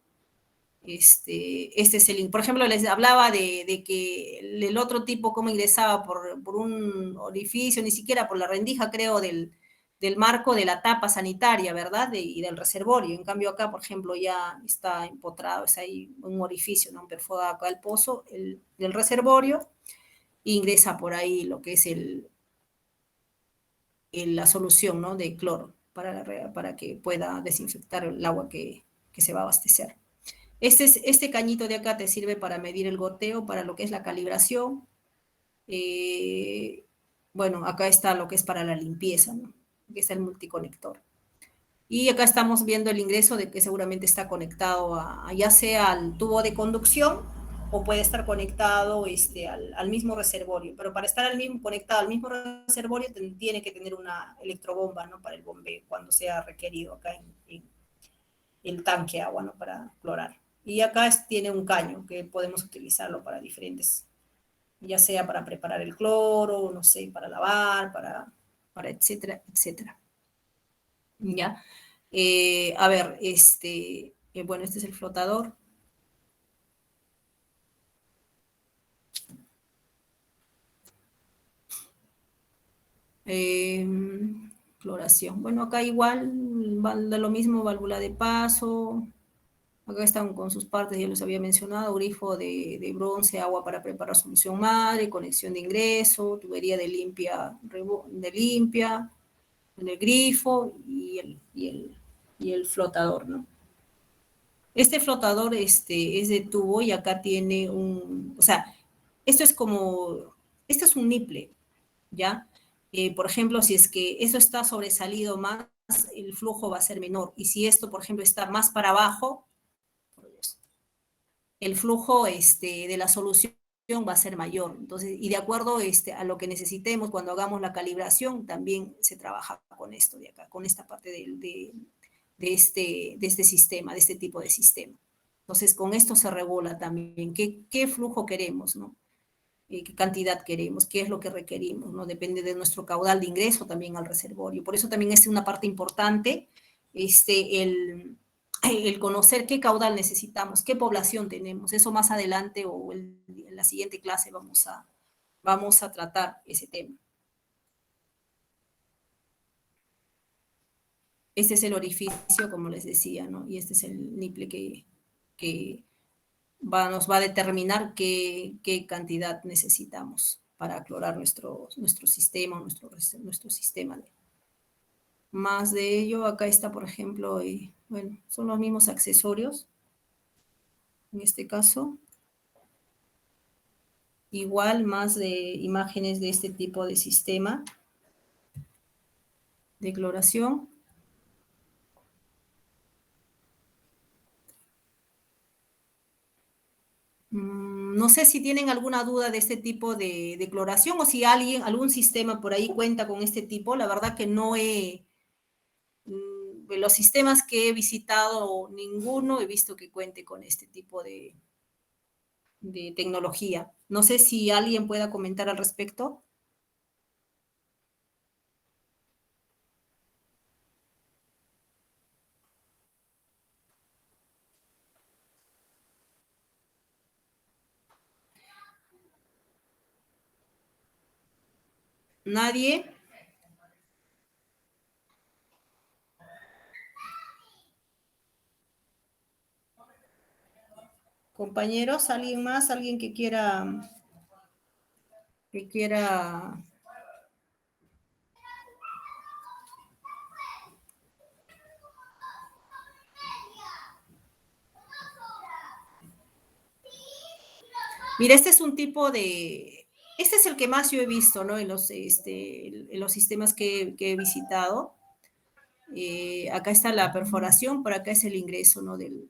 Este es por ejemplo, les hablaba de que el otro tipo cómo ingresaba por un orificio, ni siquiera por la rendija, creo, del marco de la tapa sanitaria, ¿verdad? Y del reservorio. En cambio acá, por ejemplo, ya está empotrado, es ahí un orificio, ¿no? Perforado acá el pozo del reservorio, e ingresa por ahí lo que es la solución, ¿no?, de cloro para que pueda desinfectar el agua que se va a abastecer. Este cañito de acá te sirve para medir el goteo, para lo que es la calibración. Bueno, acá está lo que es para la limpieza, ¿no?, que es el multiconector. Y acá estamos viendo el ingreso de que seguramente está conectado ya sea al tubo de conducción o puede estar conectado al mismo reservorio. Pero para estar conectado al mismo reservorio tiene que tener una electrobomba, ¿no?, para el bombeo cuando sea requerido acá en el tanque agua, ¿no?, para clorar. Y acá tiene un caño que podemos utilizarlo para diferentes, ya sea para preparar el cloro, no sé, para lavar, para etcétera, etcétera. ¿Ya? A ver, bueno, este es el flotador. Cloración. Bueno, acá igual, da lo mismo, válvula de paso. Acá están con sus partes, ya les había mencionado, grifo de bronce, agua para preparar solución madre, conexión de ingreso, tubería de limpia, en el grifo y el flotador, ¿no? Este flotador es de tubo y acá tiene o sea, esto es un niple, ¿ya? Por ejemplo, si es que eso está sobresalido más, el flujo va a ser menor. Y si esto, por ejemplo, está más para abajo, el flujo de la solución va a ser mayor. Entonces, y de acuerdo a lo que necesitemos cuando hagamos la calibración, también se trabaja con esto de acá, con esta parte de este sistema, de este tipo de sistema. Entonces, con esto se regula también qué flujo queremos, ¿no? Qué cantidad queremos, qué es lo que requerimos, ¿no? Depende de nuestro caudal de ingreso también al reservorio. Por eso también es una parte importante el conocer qué caudal necesitamos, qué población tenemos. Eso más adelante o en la siguiente clase vamos a tratar ese tema. Este es el orificio, como les decía, ¿no? Y este es el niple que nos va a determinar qué cantidad necesitamos para clorar nuestro sistema, nuestro sistema. Más de ello, acá está, por ejemplo, bueno, son los mismos accesorios, en este caso. Igual, más de imágenes de este tipo de sistema de cloración. No sé si tienen alguna duda de este tipo de cloración o si algún sistema por ahí cuenta con este tipo. La verdad que no de los sistemas que he visitado, ninguno he visto que cuente con este tipo de tecnología. No sé si alguien pueda comentar al respecto. ¿Nadie? Compañeros, ¿alguien más? ¿Alguien que quiera Mira, este es un tipo este es el que más yo he visto, ¿no? En los sistemas que he visitado. Acá está la perforación, por acá es el ingreso, ¿no? Del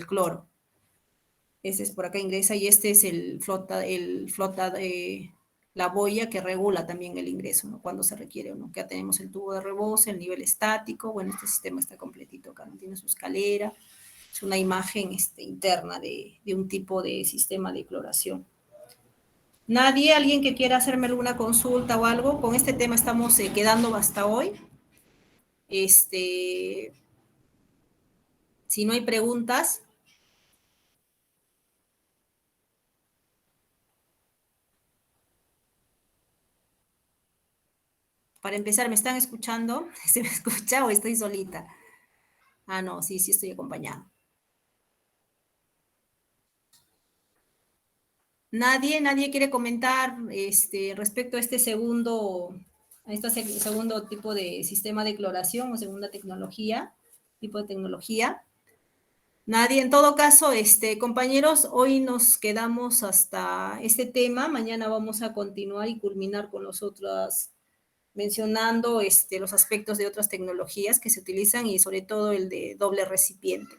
cloro. Este es por acá ingresa y este es la boya que regula también el ingreso, ¿no? Cuando se requiere o no. Acá tenemos el tubo de rebose, el nivel estático. Bueno, este sistema está completito acá, ¿no? Tiene su escalera. Es una imagen interna de un tipo de sistema de cloración. ¿Nadie? ¿Alguien que quiera hacerme alguna consulta o algo? Con este tema estamos quedando hasta hoy. Si no hay preguntas. Para empezar, ¿me están escuchando? ¿Se me escucha o estoy solita? Ah, no, sí estoy acompañada. ¿Nadie quiere comentar respecto a este segundo tipo de sistema de cloración o segunda tipo de tecnología? Nadie. En todo caso, compañeros, hoy nos quedamos hasta este tema. Mañana vamos a continuar y culminar con los otros, mencionando los aspectos de otras tecnologías que se utilizan y sobre todo el de doble recipiente.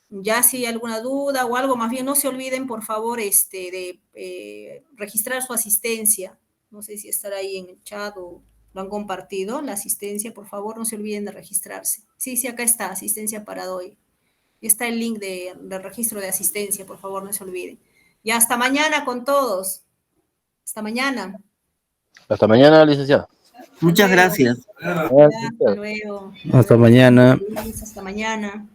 Ya si hay alguna duda o algo, más bien no se olviden, por favor, de registrar su asistencia. No sé si estará ahí en el chat o lo han compartido, la asistencia, por favor, no se olviden de registrarse. Sí, acá está, asistencia para hoy. Está el link de registro de asistencia, por favor, no se olviden. Y hasta mañana con todos. Hasta mañana. Hasta mañana, licenciada. Muchas gracias. Hasta luego. Hasta mañana. Hasta mañana.